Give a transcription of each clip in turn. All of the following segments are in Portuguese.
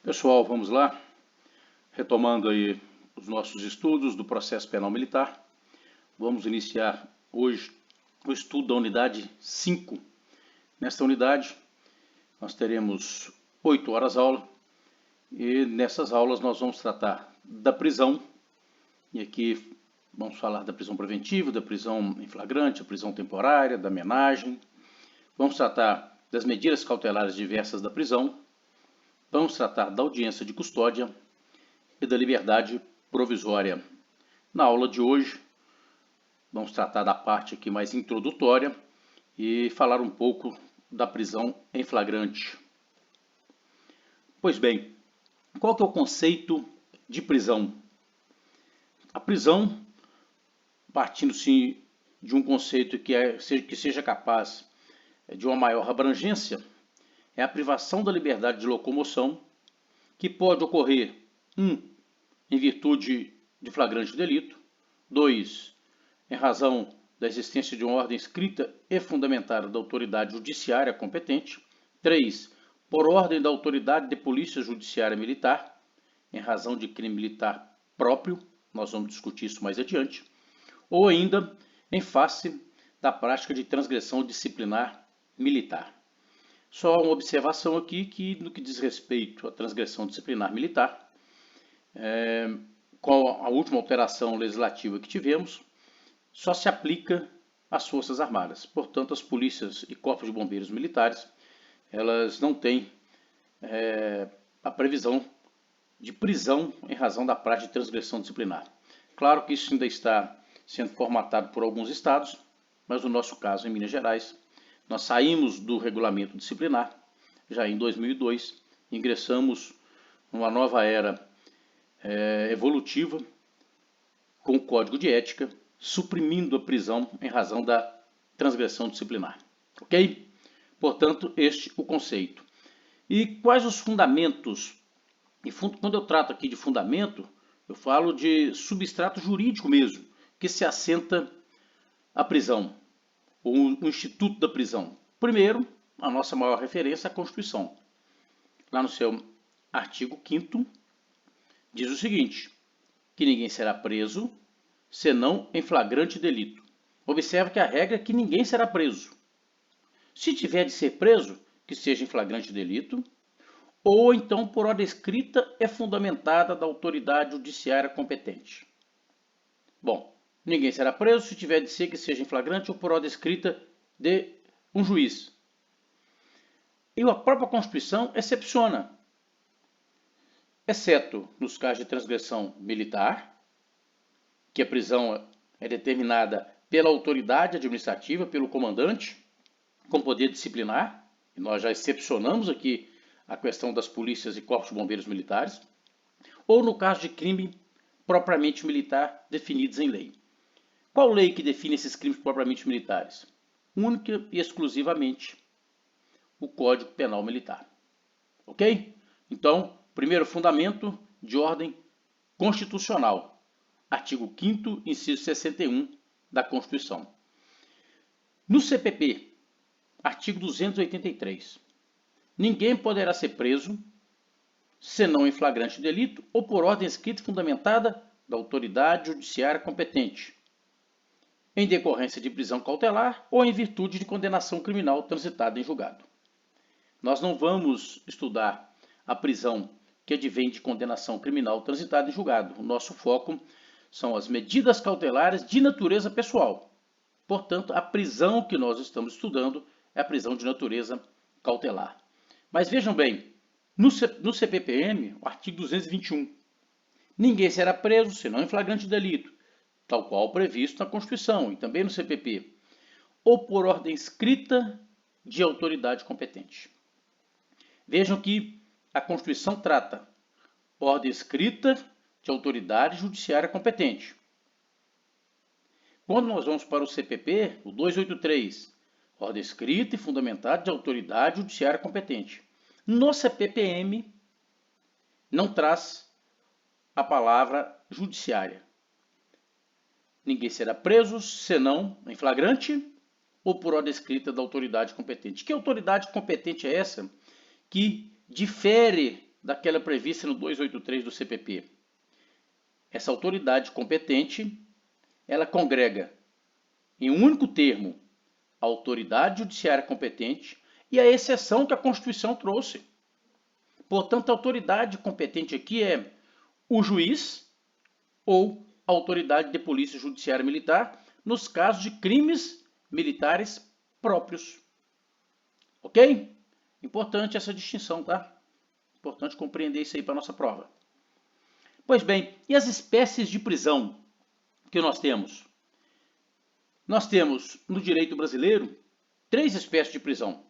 Pessoal, vamos lá, retomando aí os nossos estudos do processo penal militar. Vamos iniciar hoje o estudo da unidade 5. Nesta unidade, nós teremos 8 horas aula e nessas aulas nós vamos tratar da prisão, e aqui vamos falar da prisão preventiva, da prisão em flagrante, da prisão temporária, da homenagem. Vamos tratar das medidas cautelares diversas da prisão. Vamos tratar da audiência de custódia e da liberdade provisória. Na aula de hoje, vamos tratar da parte aqui mais introdutória e falar um pouco da prisão em flagrante. Pois bem, qual que é o conceito de prisão? A prisão, partindo-se de um conceito que seja capaz de uma maior abrangência, é a privação da liberdade de locomoção, que pode ocorrer 1. Em virtude de flagrante delito, 2. Em razão da existência de uma ordem escrita e fundamentada da autoridade judiciária competente, 3. Por ordem da autoridade de polícia judiciária militar, em razão de crime militar próprio, nós vamos discutir isso mais adiante, ou ainda em face da prática de transgressão disciplinar militar. Só uma observação aqui que no que diz respeito à transgressão disciplinar militar, com a última alteração legislativa que tivemos, só se aplica às Forças Armadas. Portanto, as polícias e corpos de bombeiros militares, elas não têm a previsão de prisão em razão da prática de transgressão disciplinar. Claro que isso ainda está sendo formatado por alguns estados, mas no nosso caso, em Minas Gerais, nós saímos do regulamento disciplinar, já em 2002, ingressamos numa nova era evolutiva, com o Código de Ética, suprimindo a prisão em razão da transgressão disciplinar. Ok? Portanto, este é o conceito. E quais os fundamentos? E quando eu trato aqui de fundamento, eu falo de substrato jurídico mesmo, que se assenta a prisão, ou o instituto da prisão. Primeiro, a nossa maior referência é a Constituição. Lá no seu artigo 5º, diz o seguinte, que ninguém será preso, senão em flagrante delito. Observe que a regra é que ninguém será preso. Se tiver de ser preso, que seja em flagrante delito, ou então por ordem escrita e fundamentada da autoridade judiciária competente. Bom, ninguém será preso se tiver de ser que seja em flagrante ou por ordem escrita de um juiz. E a própria Constituição excepciona, exceto nos casos de transgressão militar, que a prisão é determinada pela autoridade administrativa, pelo comandante, com poder disciplinar, e nós já excepcionamos aqui a questão das polícias e corpos de bombeiros militares, ou no caso de crime propriamente militar definidos em lei. Qual lei que define esses crimes propriamente militares? Única e exclusivamente o Código Penal Militar. Ok? Então, primeiro fundamento de ordem constitucional. Artigo 5º, inciso 61 da Constituição. No CPP, artigo 283. Ninguém poderá ser preso, senão em flagrante delito ou por ordem escrita e fundamentada da autoridade judiciária competente, em decorrência de prisão cautelar ou em virtude de condenação criminal transitada em julgado. Nós não vamos estudar a prisão que advém de condenação criminal transitada em julgado. O nosso foco são as medidas cautelares de natureza pessoal. Portanto, a prisão que nós estamos estudando é a prisão de natureza cautelar. Mas vejam bem, no CPPM, o artigo 221, ninguém será preso senão em flagrante delito, tal qual previsto na Constituição e também no CPP, ou por ordem escrita de autoridade competente. Vejam que a Constituição trata ordem escrita de autoridade judiciária competente. Quando nós vamos para o CPP, o 283, ordem escrita e fundamentada de autoridade judiciária competente. No CPPM, não traz a palavra judiciária. Ninguém será preso, senão em flagrante ou por ordem escrita da autoridade competente. Que autoridade competente é essa que difere daquela prevista no 283 do CPP. Essa autoridade competente, ela congrega em um único termo a autoridade judiciária competente e a exceção que a Constituição trouxe. Portanto, a autoridade competente aqui é o juiz ou a autoridade de polícia judiciária militar nos casos de crimes militares próprios. Ok? Importante essa distinção, tá? Importante compreender isso aí para a nossa prova. Pois bem, e as espécies de prisão que nós temos? Nós temos no direito brasileiro 3 espécies de prisão.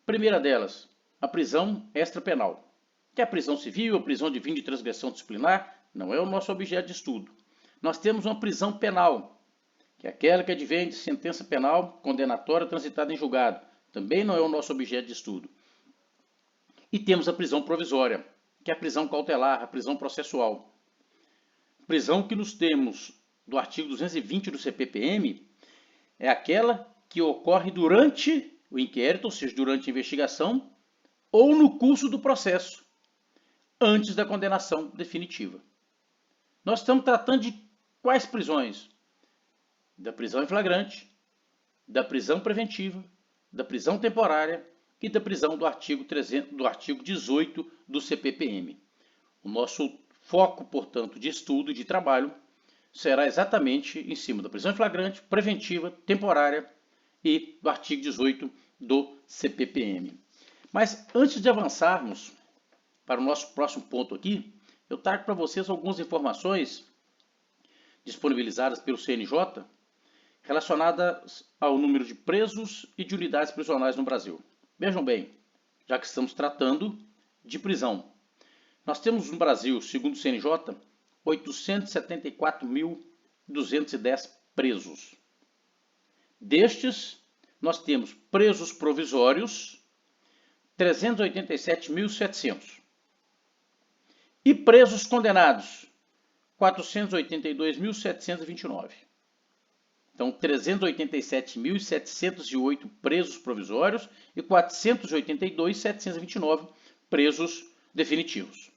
Primeira delas, a prisão extrapenal, que é a prisão civil, a prisão de fim de transgressão disciplinar, não é o nosso objeto de estudo. Nós temos uma prisão penal, que é aquela que advém de sentença penal condenatória transitada em julgado, também não é o nosso objeto de estudo. E temos a prisão provisória, que é a prisão cautelar, a prisão processual. Prisão que nos temos do artigo 220 do CPPM é aquela que ocorre durante o inquérito, ou seja, durante a investigação, ou no curso do processo, antes da condenação definitiva. Nós estamos tratando de quais prisões? Da prisão em flagrante, da prisão preventiva, da prisão temporária e da prisão do artigo 18 do CPPM. O nosso foco, portanto, de estudo e de trabalho será exatamente em cima da prisão em flagrante, preventiva, temporária e do artigo 18 do CPPM. Mas antes de avançarmos para o nosso próximo ponto aqui, eu trago para vocês algumas informações disponibilizadas pelo CNJ relacionadas ao número de presos e de unidades prisionais no Brasil. Vejam bem, já que estamos tratando de prisão. Nós temos no Brasil, segundo o CNJ, 874.210 presos. Destes, nós temos presos provisórios, 387.700. E presos condenados, 482.729. Então, 387.708 presos provisórios e 482.729 presos definitivos.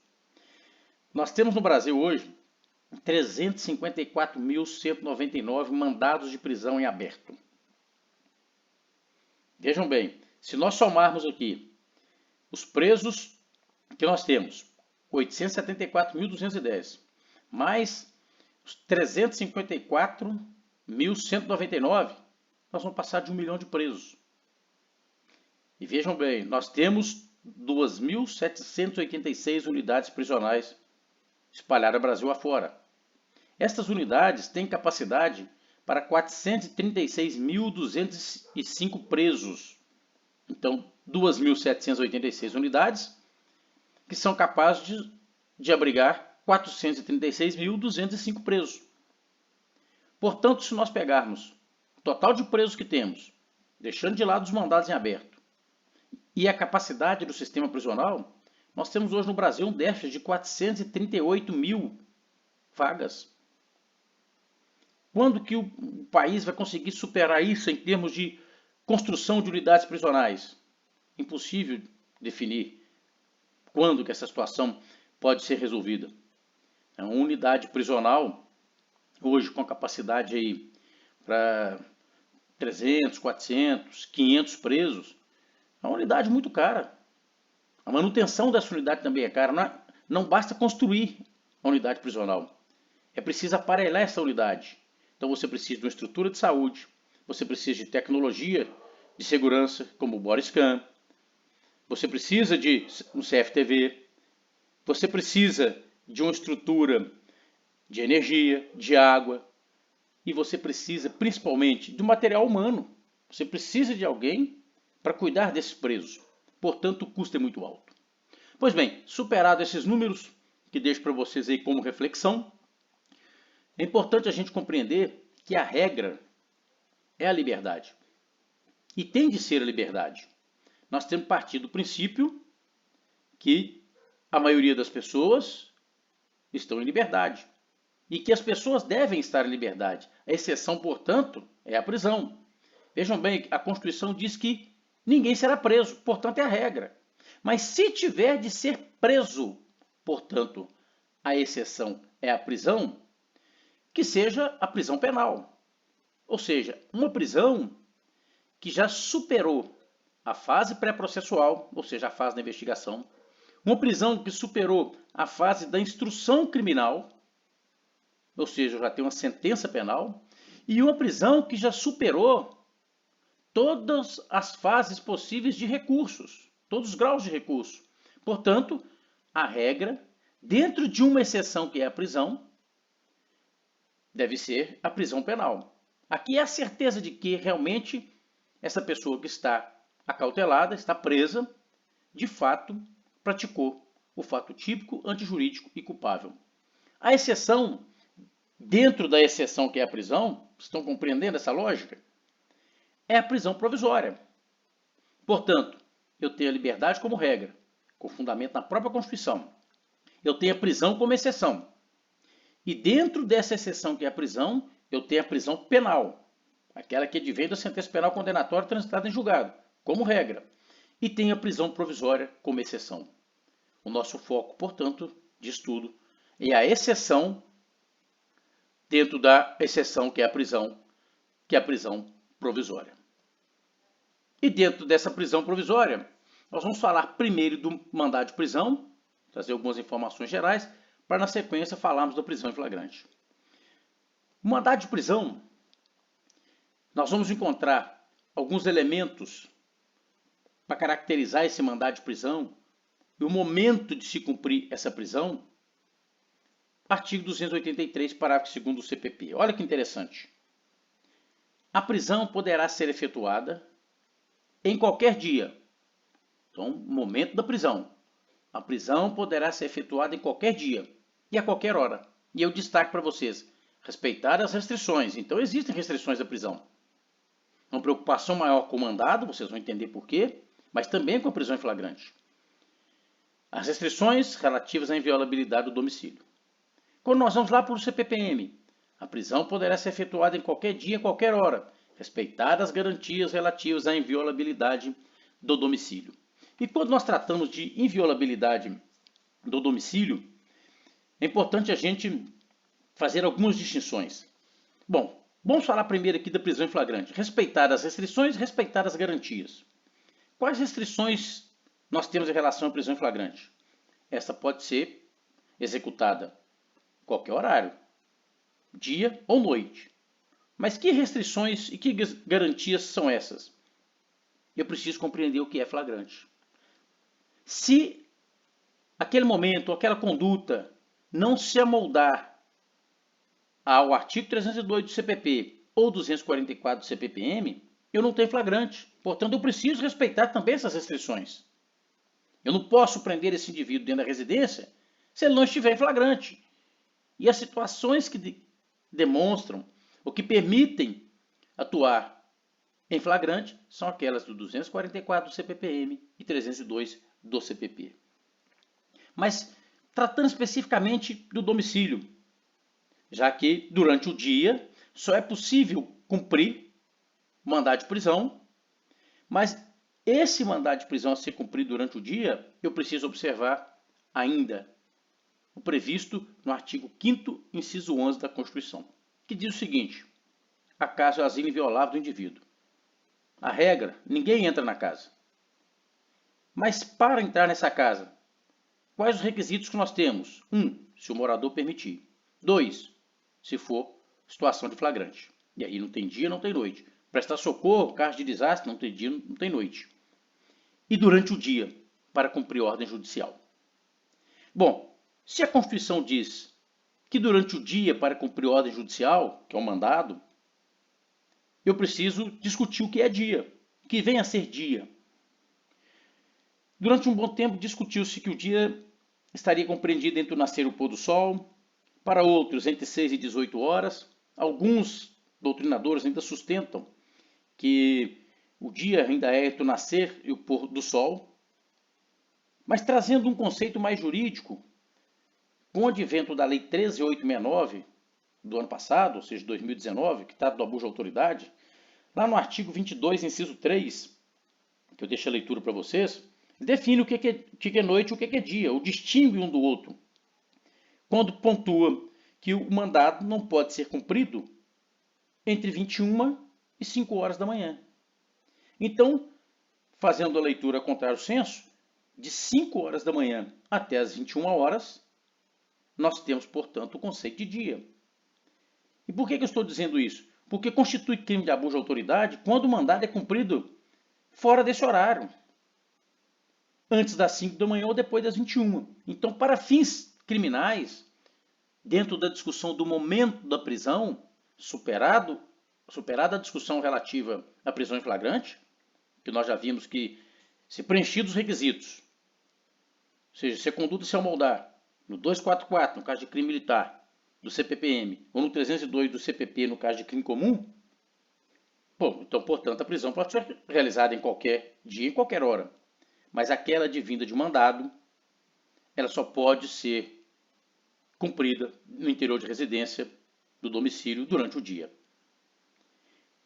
Nós temos no Brasil hoje 354.199 mandados de prisão em aberto. Vejam bem, se nós somarmos aqui os presos que nós temos, 874.210, mais os 354.199, nós vamos passar de 1 milhão de presos. E vejam bem, nós temos 2.786 unidades prisionais espalhadas Brasil afora. Estas unidades têm capacidade para 436.205 presos. Então, 2.786 unidades que são capazes de abrigar 436.205 presos. Portanto, se nós pegarmos o total de presos que temos, deixando de lado os mandados em aberto, e a capacidade do sistema prisional, nós temos hoje no Brasil um déficit de 438 mil vagas. Quando que o país vai conseguir superar isso em termos de construção de unidades prisionais? Impossível definir quando que essa situação pode ser resolvida. É uma unidade prisional, hoje com capacidade aí para 300, 400, 500 presos, é uma unidade muito cara. A manutenção dessa unidade também é cara. Não basta construir a unidade prisional. É preciso aparelhar essa unidade. Então você precisa de uma estrutura de saúde, você precisa de tecnologia de segurança, como o Borescan, você precisa de um CFTV, você precisa de uma estrutura de energia, de água, e você precisa principalmente do material humano. Você precisa de alguém para cuidar desses presos. Portanto, o custo é muito alto. Pois bem, superado esses números, que deixo para vocês aí como reflexão, é importante a gente compreender que a regra é a liberdade. E tem de ser a liberdade. Nós temos que partir do princípio que a maioria das pessoas estão em liberdade. E que as pessoas devem estar em liberdade. A exceção, portanto, é a prisão. Vejam bem, a Constituição diz que ninguém será preso, portanto é a regra. Mas se tiver de ser preso, portanto, a exceção é a prisão, que seja a prisão penal. Ou seja, uma prisão que já superou a fase pré-processual, ou seja, a fase da investigação, uma prisão que superou a fase da instrução criminal, ou seja, já tem uma sentença penal, e uma prisão que já superou todas as fases possíveis de recursos, todos os graus de recurso. Portanto, a regra, dentro de uma exceção que é a prisão, deve ser a prisão penal. Aqui é a certeza de que realmente essa pessoa que está acautelada, está presa, de fato praticou o fato típico, antijurídico e culpável. A exceção, dentro da exceção que é a prisão, estão compreendendo essa lógica? É a prisão provisória. Portanto, eu tenho a liberdade como regra, com fundamento na própria Constituição. Eu tenho a prisão como exceção. E dentro dessa exceção que é a prisão, eu tenho a prisão penal, aquela que advém da sentença penal condenatória transitada em julgado, como regra. E tenho a prisão provisória como exceção. O nosso foco, portanto, de estudo é a exceção dentro da exceção que é a prisão provisória. E dentro dessa prisão provisória, nós vamos falar primeiro do mandado de prisão, trazer algumas informações gerais, para na sequência falarmos da prisão em flagrante. O mandado de prisão, nós vamos encontrar alguns elementos para caracterizar esse mandado de prisão e o momento de se cumprir essa prisão. Artigo 283, parágrafo 2º do CPP. Olha que interessante. A prisão poderá ser efetuada em qualquer dia. Então, momento da prisão. A prisão poderá ser efetuada em qualquer dia e a qualquer hora. E eu destaco para vocês, respeitar as restrições. Então, existem restrições da prisão. Uma preocupação maior com o mandado, vocês vão entender por quê, mas também com a prisão em flagrante. As restrições relativas à inviolabilidade do domicílio. Quando nós vamos lá para o CPPM, a prisão poderá ser efetuada em qualquer dia, em qualquer hora, respeitar as garantias relativas à inviolabilidade do domicílio. E quando nós tratamos de inviolabilidade do domicílio, é importante a gente fazer algumas distinções. Bom, vamos falar primeiro aqui da prisão em flagrante. Respeitar as restrições, respeitar as garantias. Quais restrições nós temos em relação à prisão em flagrante? Essa pode ser executada em qualquer horário, dia ou noite. Mas que restrições e que garantias são essas? Eu preciso compreender o que é flagrante. Se aquele momento, aquela conduta não se amoldar ao artigo 302 do CPP ou 244 do CPPM, eu não tenho flagrante. Portanto, eu preciso respeitar também essas restrições. Eu não posso prender esse indivíduo dentro da residência se ele não estiver em flagrante. E as situações que demonstram ou que permitem atuar em flagrante são aquelas do 244 do CPPM e 302 do CPP. Mas tratando especificamente do domicílio, já que durante o dia só é possível cumprir mandado de prisão, mas esse mandado de prisão a ser cumprido durante o dia, eu preciso observar ainda o previsto no artigo 5º, inciso 11 da Constituição, que diz o seguinte: a casa é o asilo inviolável do indivíduo. A regra, ninguém entra na casa. Mas para entrar nessa casa, quais os requisitos que nós temos? 1, se o morador permitir. 2, se for situação de flagrante. E aí não tem dia, não tem noite. Prestar socorro, caso de desastre, não tem dia, não tem noite. E durante o dia, para cumprir ordem judicial. Bom, se a Constituição diz que durante o dia, para cumprir ordem judicial, que é o mandado, eu preciso discutir o que é dia, o que vem a ser dia. Durante um bom tempo discutiu-se que o dia estaria compreendido entre o nascer e o pôr do sol, para outros entre 6 e 18 horas. Alguns doutrinadores ainda sustentam que o dia ainda é entre o nascer e o pôr do sol. Mas trazendo um conceito mais jurídico, com o advento da Lei 13.869 do ano passado, ou seja, 2019, que trata do abuso de autoridade, lá no artigo 22, inciso 3, que eu deixo a leitura para vocês, define o que é noite e o que é dia, o distingue um do outro, quando pontua que o mandado não pode ser cumprido entre 21 e 5 horas da manhã. Então, fazendo a leitura contrário ao senso, de 5 horas da manhã até as 21 horas, nós temos, portanto, o conceito de dia. E por que eu estou dizendo isso? Porque constitui crime de abuso de autoridade quando o mandado é cumprido fora desse horário, antes das 5 da manhã ou depois das 21. Então, para fins criminais, dentro da discussão do momento da prisão, superada a discussão relativa à prisão em flagrante, que nós já vimos que, se preenchidos os requisitos, ou seja, se a conduta se amoldar no 244, no caso de crime militar, do CPPM, ou no 302 do CPP, no caso de crime comum, bom, então, portanto, a prisão pode ser realizada em qualquer dia, em qualquer hora. Mas aquela advinda de mandado, ela só pode ser cumprida no interior de residência do domicílio durante o dia.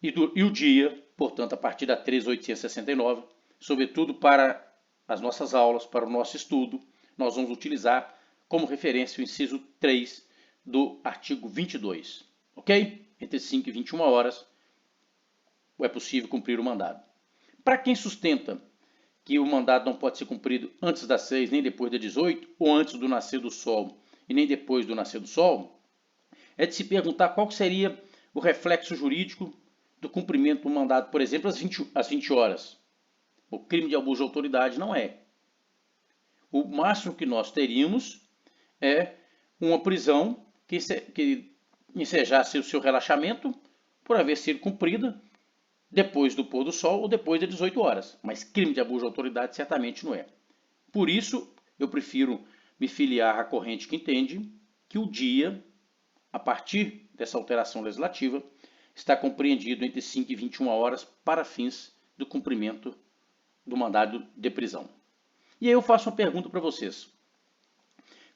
E o dia, portanto, a partir da 3.869, sobretudo para as nossas aulas, para o nosso estudo, nós vamos utilizar como referência o inciso 3 do artigo 22, ok? Entre 5 e 21 horas é possível cumprir o mandado. Para quem sustenta que o mandado não pode ser cumprido antes das 6, nem depois das 18, ou antes do nascer do sol e nem depois do nascer do sol, é de se perguntar qual seria o reflexo jurídico do cumprimento do mandado, por exemplo, às 20 horas. O crime de abuso de autoridade não é. O máximo que nós teríamos é uma prisão que ensejasse o seu relaxamento por haver sido cumprida depois do pôr do sol ou depois das 18 horas. Mas crime de abuso de autoridade certamente não é. Por isso, eu prefiro me filiar à corrente que entende que o dia, a partir dessa alteração legislativa, está compreendido entre 5 e 21 horas para fins do cumprimento do mandado de prisão. E aí eu faço uma pergunta para vocês.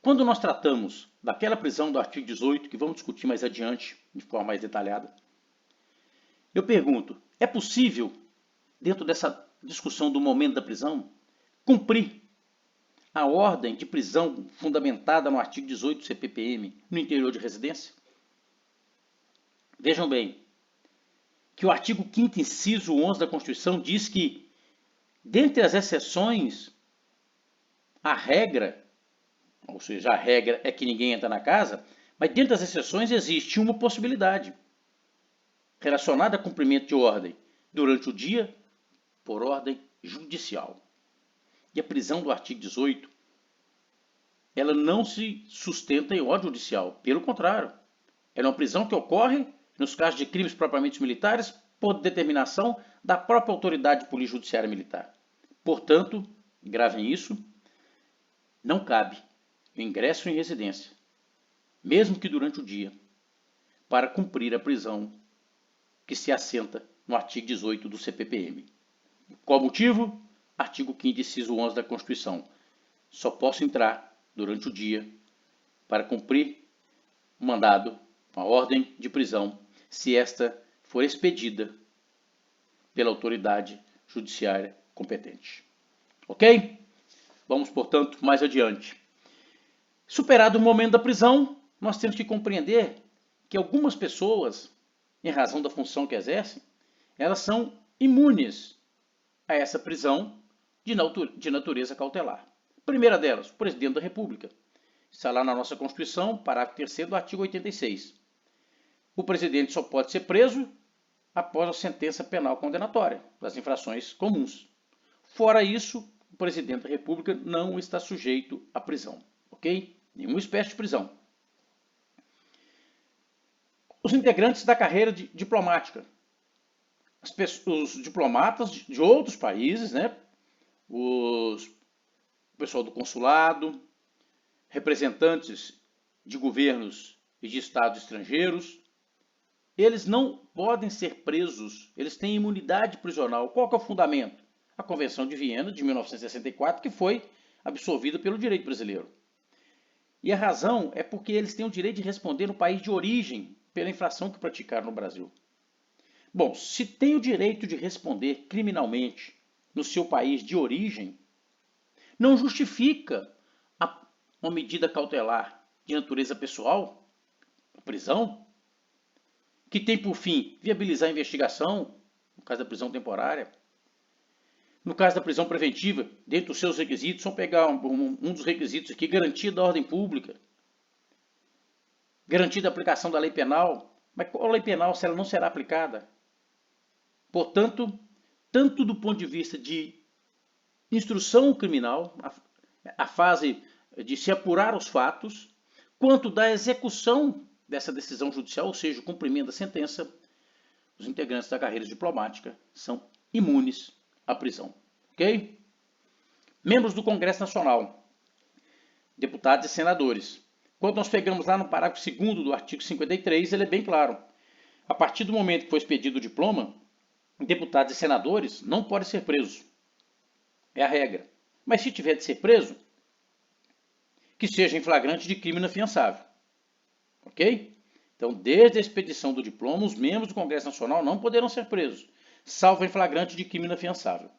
Quando nós tratamos daquela prisão do artigo 18, que vamos discutir mais adiante, de forma mais detalhada, eu pergunto, é possível, dentro dessa discussão do momento da prisão, cumprir a ordem de prisão fundamentada no artigo 18 do CPPM no interior de residência? Vejam bem, que o artigo 5º, inciso 11 da Constituição diz que, dentre as exceções, a regra, ou seja, a regra é que ninguém entra na casa, mas dentro das exceções existe uma possibilidade relacionada a cumprimento de ordem durante o dia por ordem judicial. E a prisão do artigo 18, ela não se sustenta em ordem judicial, pelo contrário, ela é uma prisão que ocorre nos casos de crimes propriamente militares por determinação da própria autoridade polícia judiciária militar. Portanto, gravem isso, não cabe o ingresso em residência, mesmo que durante o dia, para cumprir a prisão que se assenta no artigo 18 do CPPM. Qual motivo? Artigo 5º, inciso 11 da Constituição. Só posso entrar durante o dia para cumprir o mandado, uma ordem de prisão, se esta for expedida pela autoridade judiciária competente. Ok? Vamos, portanto, mais adiante. Superado o momento da prisão, nós temos que compreender que algumas pessoas, em razão da função que exercem, elas são imunes a essa prisão de natureza cautelar. A primeira delas, o presidente da República. Está lá na nossa Constituição, parágrafo 3º do artigo 86. O presidente só pode ser preso após a sentença penal condenatória das infrações comuns. Fora isso, o presidente da República não está sujeito à prisão, ok? Nenhuma espécie de prisão. Os integrantes da carreira diplomática. Os diplomatas de outros países, né? O pessoal do consulado, representantes de governos e de estados estrangeiros, eles não podem ser presos, eles têm imunidade prisional. Qual que é o fundamento? A Convenção de Viena, de 1964, que foi absolvida pelo direito brasileiro. E a razão é porque eles têm o direito de responder no país de origem pela infração que praticaram no Brasil. Bom, se tem o direito de responder criminalmente no seu país de origem, não justifica uma medida cautelar de natureza pessoal, a prisão, que tem por fim viabilizar a investigação, no caso da prisão temporária. No caso da prisão preventiva, dentro dos seus requisitos, vamos pegar um dos requisitos aqui, garantia da ordem pública, garantia da aplicação da lei penal. Mas qual lei penal se ela não será aplicada? Portanto, tanto do ponto de vista de instrução criminal, a fase de se apurar os fatos, quanto da execução dessa decisão judicial, ou seja, o cumprimento da sentença, os integrantes da carreira diplomática são imunes à prisão. Ok? Membros do Congresso Nacional, deputados e senadores. Quando nós pegamos lá no parágrafo 2º do artigo 53, ele é bem claro. A partir do momento que foi expedido o diploma, deputados e senadores não podem ser presos. É a regra. Mas se tiver de ser preso, que seja em flagrante de crime inafiançável. Ok? Então, desde a expedição do diploma, os membros do Congresso Nacional não poderão ser presos, salvo em flagrante de crime inafiançável.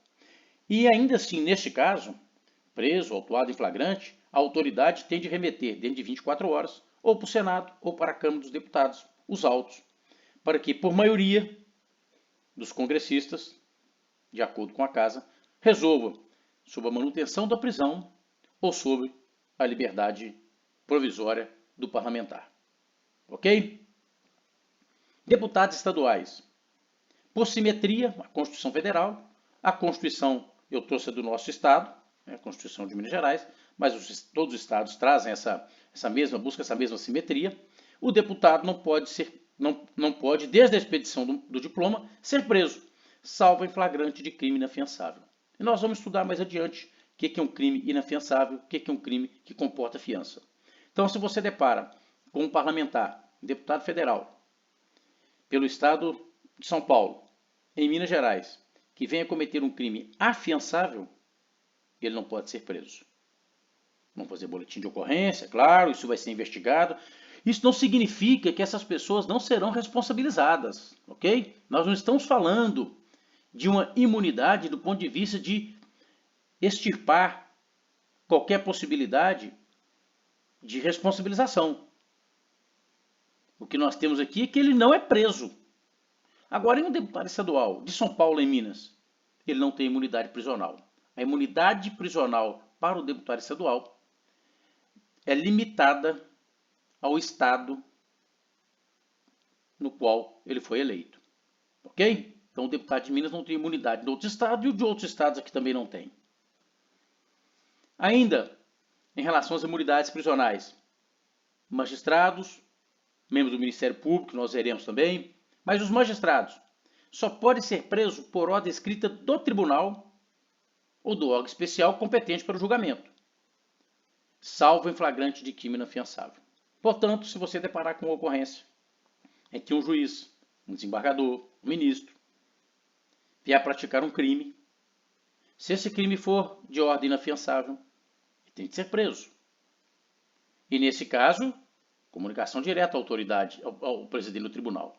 E ainda assim, neste caso, preso, autuado em flagrante, a autoridade tem de remeter, dentro de 24 horas, ou para o Senado ou para a Câmara dos Deputados, os autos, para que, por maioria dos congressistas, de acordo com a Casa, resolva sobre a manutenção da prisão ou sobre a liberdade provisória do parlamentar. Ok? Deputados estaduais. Por simetria, a Constituição Federal, a Constituição, eu trouxe do nosso estado, a Constituição de Minas Gerais, mas todos os estados trazem busca essa mesma simetria. O deputado não pode, desde a expedição do diploma, ser preso, salvo em flagrante de crime inafiançável. E nós vamos estudar mais adiante o que é um crime inafiançável, o que é um crime que comporta fiança. Então, se você depara com um parlamentar, um deputado federal, pelo estado de São Paulo, em Minas Gerais, que venha cometer um crime afiançável, ele não pode ser preso. Vamos fazer boletim de ocorrência, claro, isso vai ser investigado. Isso não significa que essas pessoas não serão responsabilizadas, ok? Nós não estamos falando de uma imunidade do ponto de vista de extirpar qualquer possibilidade de responsabilização. O que nós temos aqui é que ele não é preso. Agora, em um deputado estadual de São Paulo, em Minas, ele não tem imunidade prisional. A imunidade prisional para o deputado estadual é limitada ao estado no qual ele foi eleito. Ok? Então, o deputado de Minas não tem imunidade de outro estado e o de outros estados aqui também não tem. Ainda, em relação às imunidades prisionais, magistrados, membros do Ministério Público, nós veremos também, mas os magistrados só podem ser presos por ordem escrita do tribunal ou do órgão especial competente para o julgamento, salvo em flagrante de crime inafiançável. Portanto, se você deparar com uma ocorrência em que um juiz, um desembargador, um ministro, vier praticar um crime, se esse crime for de ordem inafiançável, ele tem que ser preso. E nesse caso, comunicação direta à autoridade, ao presidente do tribunal.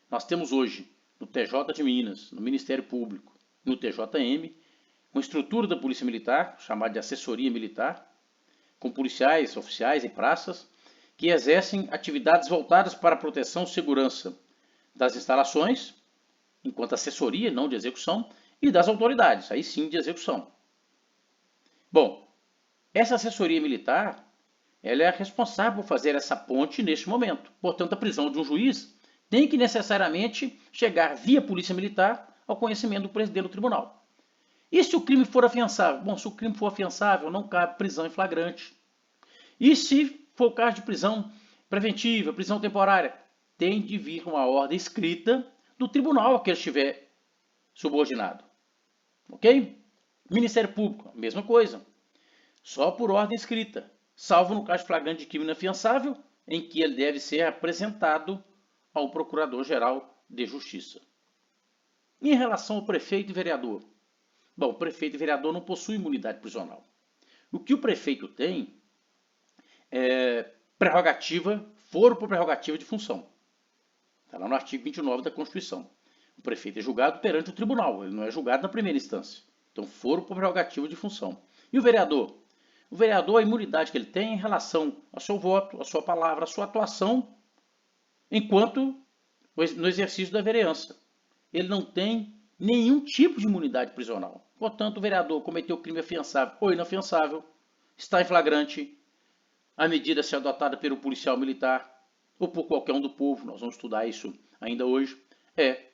Nós temos hoje, no TJ de Minas, no Ministério Público, no TJM, uma estrutura da Polícia Militar, chamada de assessoria militar, com policiais, oficiais e praças, que exercem atividades voltadas para a proteção e segurança das instalações, enquanto assessoria, não de execução, e das autoridades, aí sim de execução. Bom, essa assessoria militar, ela é a responsável por fazer essa ponte neste momento. Portanto, a prisão de um juiz tem que necessariamente chegar via Polícia Militar ao conhecimento do presidente do tribunal. E se o crime for afiançável? Bom, se o crime for afiançável, não cabe prisão em flagrante. E se for o caso de prisão preventiva, prisão temporária, tem de vir uma ordem escrita do tribunal a que ele estiver subordinado. Ok? Ministério Público, a mesma coisa. Só por ordem escrita, salvo no caso de flagrante de crime inafiançável, em que ele deve ser apresentado ao Procurador-Geral de Justiça. Em relação ao prefeito e vereador? Bom, o prefeito e vereador não possuem imunidade prisional. O que o prefeito tem é foro por prerrogativa de função. Está lá no artigo 29 da Constituição. O prefeito é julgado perante o tribunal, ele não é julgado na primeira instância. Então, foro por prerrogativa de função. E o vereador? O vereador, a imunidade que ele tem em relação ao seu voto, à sua palavra, à sua atuação enquanto no exercício da vereança. Ele não tem nenhum tipo de imunidade prisional. Portanto, o vereador cometeu crime afiançável ou inafiançável, está em flagrante, a medida ser adotada pelo policial militar ou por qualquer um do povo, nós vamos estudar isso ainda hoje, é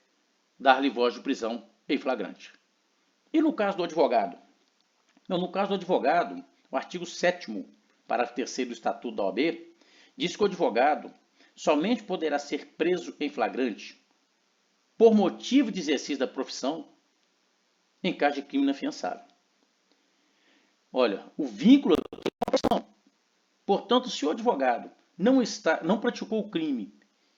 dar-lhe voz de prisão em flagrante. E no caso do advogado? Não, no caso do advogado, o artigo 7º, parágrafo 3º do Estatuto da OAB, diz que o advogado somente poderá ser preso em flagrante por motivo de exercício da profissão em caso de crime inafiançável. Olha, o vínculo é a profissão. Portanto, se o advogado não praticou o crime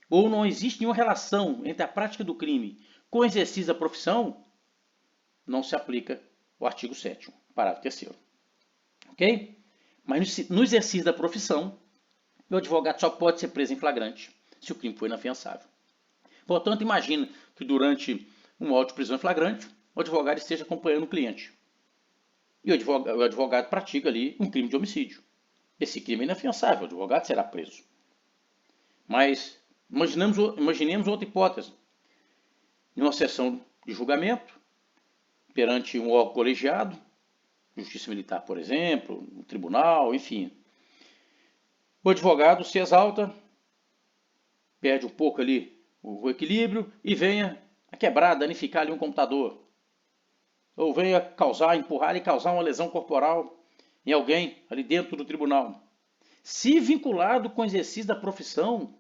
ou não existe nenhuma relação entre a prática do crime com o exercício da profissão, não se aplica o artigo 7º, parágrafo 3º. Ok? Mas no exercício da profissão, o advogado só pode ser preso em flagrante se o crime foi inafiançável. Portanto, imagina que durante um auto de prisão em flagrante, o advogado esteja acompanhando o cliente. E o advogado pratica ali um crime de homicídio. Esse crime é inafiançável, o advogado será preso. Mas imaginemos outra hipótese. Em uma sessão de julgamento, perante um órgão colegiado, Justiça Militar, por exemplo, um tribunal, enfim. O advogado se exalta, perde um pouco ali o equilíbrio e venha a quebrar, danificar ali um computador. Ou venha causar, empurrar e causar uma lesão corporal em alguém ali dentro do tribunal. Se vinculado com o exercício da profissão,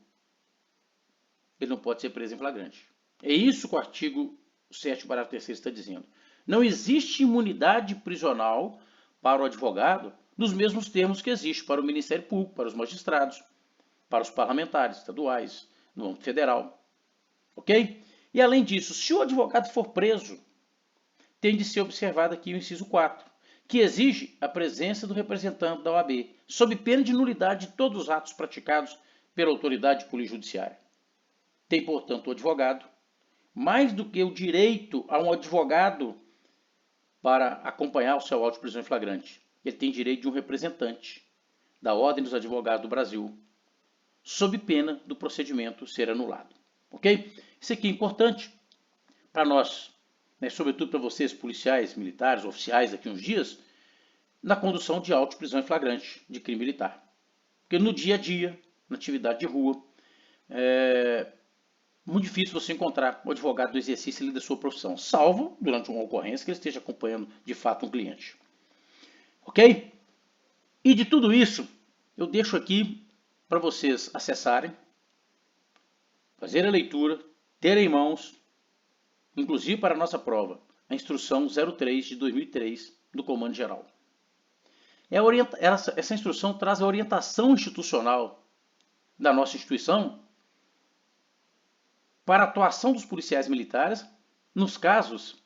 ele não pode ser preso em flagrante. É isso que o artigo 7º, parágrafo 3º está dizendo. Não existe imunidade prisional para o advogado nos mesmos termos que existe para o Ministério Público, para os magistrados, para os parlamentares estaduais, no âmbito federal. Ok? E além disso, se o advogado for preso, tem de ser observado aqui o inciso 4, que exige a presença do representante da OAB, sob pena de nulidade de todos os atos praticados pela autoridade polijudiciária. Tem, portanto, o advogado, mais do que o direito a um advogado para acompanhar o seu auto de prisão em flagrante. Ele tem direito de um representante da Ordem dos Advogados do Brasil, sob pena do procedimento ser anulado. Ok? Isso aqui é importante para nós, né, sobretudo para vocês, policiais, militares, oficiais, daqui a uns dias, na condução de auto de prisão em flagrante de crime militar. Porque no dia a dia, na atividade de rua, é muito difícil você encontrar um advogado do exercício da sua profissão, salvo durante uma ocorrência que ele esteja acompanhando de fato um cliente. Ok? E de tudo isso, eu deixo aqui para vocês acessarem, fazer a leitura, terem em mãos, inclusive para a nossa prova, a instrução 03 de 2003 do Comando Geral. Essa instrução traz a orientação institucional da nossa instituição para a atuação dos policiais militares nos casos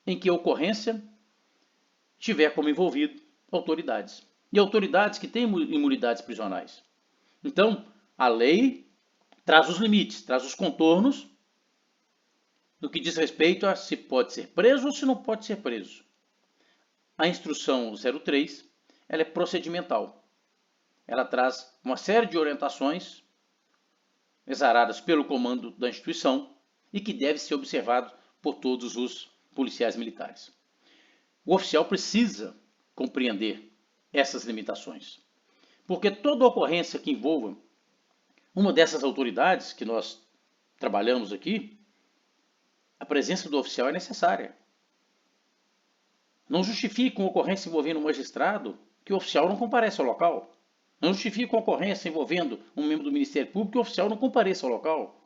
em que a ocorrência tiver como envolvido autoridades. E autoridades que têm imunidades prisionais. Então, a lei traz os limites, traz os contornos no que diz respeito a se pode ser preso ou se não pode ser preso. A instrução 03, ela é procedimental. Ela traz uma série de orientações exaradas pelo comando da instituição e que deve ser observado por todos os policiais militares. O oficial precisa compreender essas limitações, porque toda ocorrência que envolva uma dessas autoridades que nós trabalhamos aqui, a presença do oficial é necessária. Não justifica uma ocorrência envolvendo um magistrado que o oficial não comparece ao local. Não justifica uma ocorrência envolvendo um membro do Ministério Público que o oficial não compareça ao local.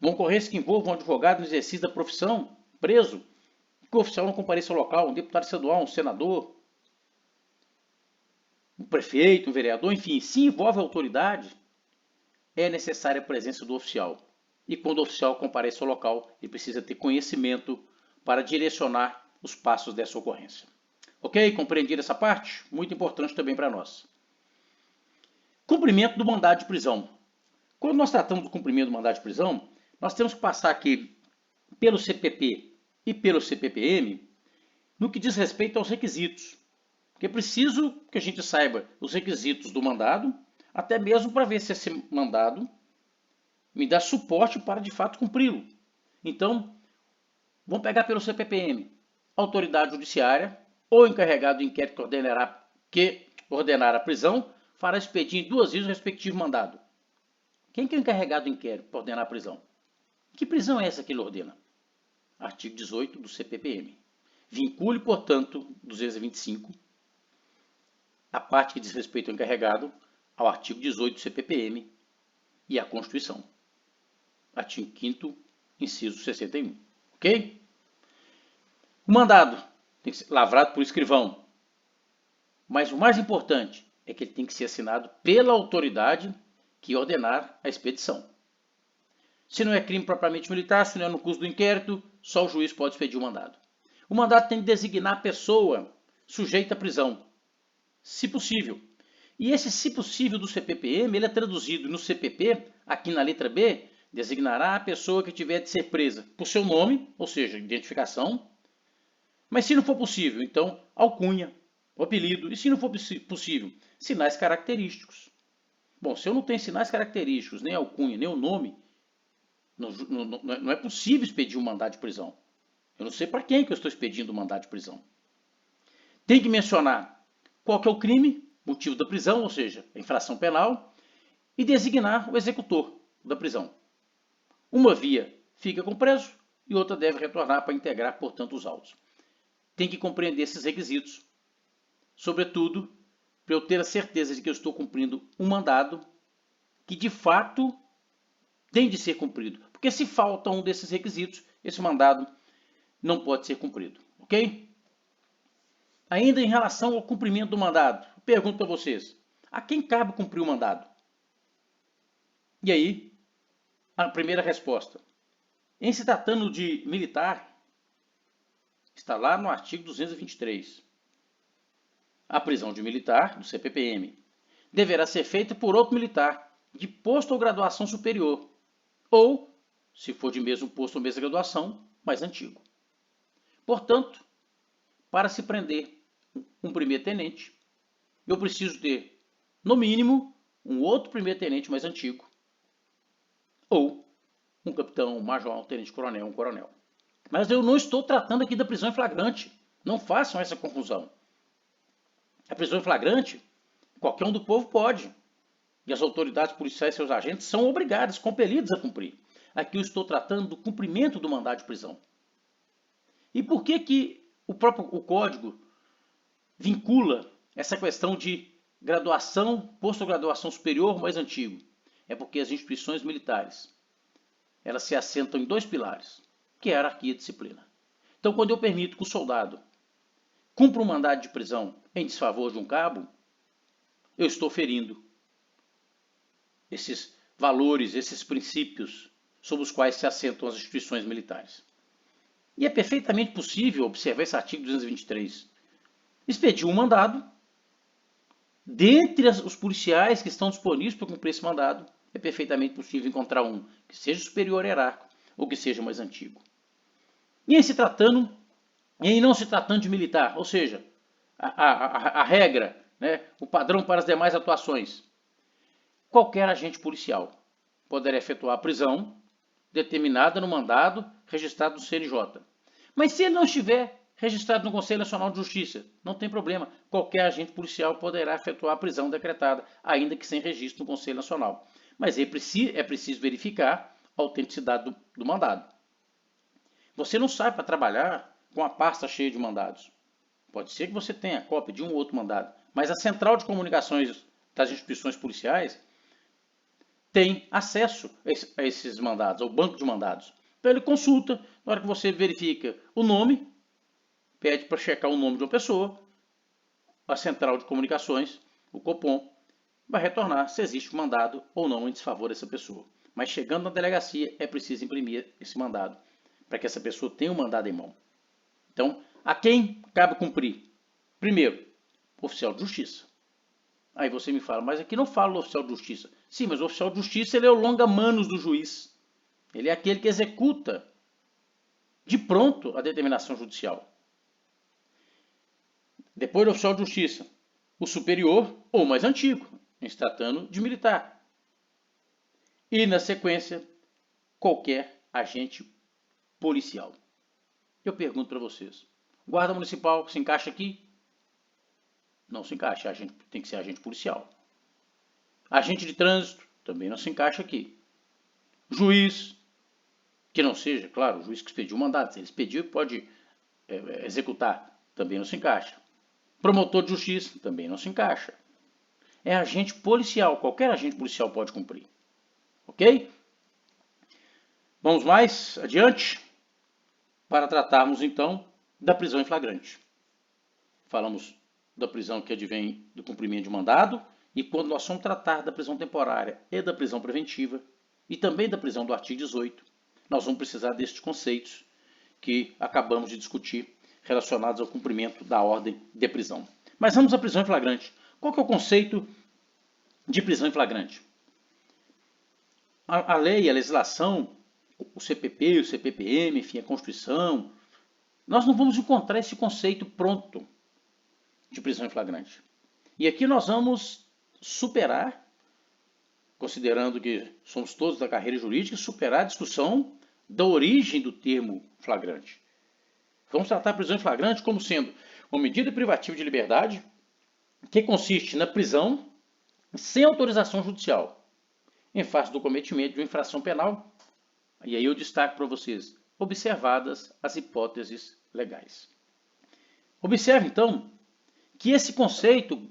Uma ocorrência que envolva um advogado no exercício da profissão, preso, que o oficial não compareça ao local, um deputado estadual, um senador, um prefeito, um vereador, enfim, se envolve a autoridade, é necessária a presença do oficial. E quando o oficial comparece ao local, ele precisa ter conhecimento para direcionar os passos dessa ocorrência. Ok? Compreendido essa parte? Muito importante também para nós. Cumprimento do mandado de prisão. Quando nós tratamos do cumprimento do mandado de prisão, nós temos que passar aqui pelo CPP e pelo CPPM no que diz respeito aos requisitos. Porque é preciso que a gente saiba os requisitos do mandado, até mesmo para ver se esse mandado me dá suporte para de fato cumpri-lo. Então, vamos pegar pelo CPPM. Autoridade judiciária ou encarregado do inquérito que ordenar a prisão fará expedir em 2 vezes o respectivo mandado. Quem que é o encarregado do inquérito para ordenar a prisão? Que prisão é essa que ele ordena? Artigo 18 do CPPM. Vincule, portanto, 225, a parte que diz respeito ao encarregado, ao artigo 18 do CPPM e à Constituição. Artigo 5º, inciso 61. Ok? O mandado tem que ser lavrado por escrivão. Mas o mais importante é que ele tem que ser assinado pela autoridade que ordenar a expedição. Se não é crime propriamente militar, se não é no curso do inquérito, só o juiz pode expedir o mandado. O mandado tem que designar a pessoa sujeita à prisão, se possível. E esse se possível do CPPM, ele é traduzido no CPP, aqui na letra B, designará a pessoa que tiver de ser presa por seu nome, ou seja, identificação. Mas se não for possível, então, alcunha, o apelido. E se não for possível, sinais característicos. Bom, se eu não tenho sinais característicos, nem alcunha, nem o nome, não é possível expedir um mandado de prisão. Eu não sei para quem que eu estou expedindo o mandado de prisão. Tem que mencionar qual que é o crime, motivo da prisão, ou seja, a infração penal, e designar o executor da prisão. Uma via fica com o preso e outra deve retornar para integrar, portanto, os autos. Tem que compreender esses requisitos, sobretudo para eu ter a certeza de que eu estou cumprindo um mandado que de fato tem de ser cumprido. Porque se falta um desses requisitos, esse mandado não pode ser cumprido. Ok? Ainda em relação ao cumprimento do mandado, pergunto para vocês, a quem cabe cumprir o mandado? E aí, a primeira resposta. Em se tratando de militar, está lá no artigo 223. A prisão de militar, do CPPM, deverá ser feita por outro militar, de posto ou graduação superior, ou, se for de mesmo posto ou mesma graduação, mais antigo. Portanto, para se prender um primeiro-tenente, eu preciso ter, no mínimo, um outro primeiro-tenente mais antigo, ou um capitão, um major, um tenente-coronel, um coronel. Mas eu não estou tratando aqui da prisão em flagrante. Não façam essa confusão. A prisão em flagrante, qualquer um do povo pode. E as autoridades policiais e seus agentes são obrigados, compelidos a cumprir. Aqui eu estou tratando do cumprimento do mandado de prisão. E por que o Código vincula essa questão de graduação, posto-graduação superior mais antigo? É porque as instituições militares, elas se assentam em 2 pilares, que é a hierarquia e a disciplina. Então, quando eu permito que o soldado cumpra um mandado de prisão em desfavor de um cabo, eu estou ferindo esses valores, esses princípios sobre os quais se assentam as instituições militares. E é perfeitamente possível observar esse artigo 223. Expedir um mandado, dentre os policiais que estão disponíveis para cumprir esse mandado, é perfeitamente possível encontrar um que seja superior hierárquico ou que seja mais antigo. E em não se tratando de militar, ou seja, a regra, né, o padrão para as demais atuações, qualquer agente policial poderá efetuar a prisão determinada no mandado registrado no CNJ. Mas se ele não estiver registrado no Conselho Nacional de Justiça, não tem problema. Qualquer agente policial poderá efetuar a prisão decretada, ainda que sem registro no Conselho Nacional. Mas é preciso verificar a autenticidade do mandado. Você não sai para trabalhar com a pasta cheia de mandados. Pode ser que você tenha cópia de um ou outro mandado, mas a central de comunicações das instituições policiais tem acesso a esses mandados, ao banco de mandados. Então ele consulta, na hora que você verifica o nome, pede para checar o nome de uma pessoa, a central de comunicações, o Copom, vai retornar se existe um mandado ou não em desfavor dessa pessoa. Mas chegando na delegacia é preciso imprimir esse mandado, para que essa pessoa tenha o mandado em mão. Então, a quem cabe cumprir? Primeiro, o oficial de justiça. Aí você me fala, mas aqui não fala do oficial de justiça. Sim, mas o oficial de justiça ele é o longa-manos do juiz. Ele é aquele que executa de pronto a determinação judicial. Depois do oficial de justiça, o superior ou mais antigo, em se tratando de militar. E, na sequência, qualquer agente policial. Eu pergunto para vocês, guarda municipal se encaixa aqui? Não se encaixa, tem que ser agente policial. Agente de trânsito também não se encaixa aqui. Juiz, que não seja, claro, o juiz que expediu o mandato, se ele expediu, pode executar, também não se encaixa. Promotor de justiça, também não se encaixa. É agente policial, qualquer agente policial pode cumprir. Ok? Vamos mais adiante para tratarmos então da prisão em flagrante. Falamos da prisão que advém do cumprimento de mandado e quando nós vamos tratar da prisão temporária e da prisão preventiva e também da prisão do artigo 18, nós vamos precisar destes conceitos que acabamos de discutir relacionados ao cumprimento da ordem de prisão. Mas vamos à prisão em flagrante. Qual que é o conceito de prisão em flagrante? A lei, a legislação, o CPP, o CPPM, enfim, a Constituição, nós não vamos encontrar esse conceito pronto de prisão em flagrante. E aqui nós vamos superar, considerando que somos todos da carreira jurídica, superar a discussão da origem do termo flagrante. Vamos tratar a prisão em flagrante como sendo uma medida privativa de liberdade que consiste na prisão sem autorização judicial, em face do cometimento de uma infração penal. E aí eu destaco para vocês, observadas as hipóteses legais. Observe, então, que esse conceito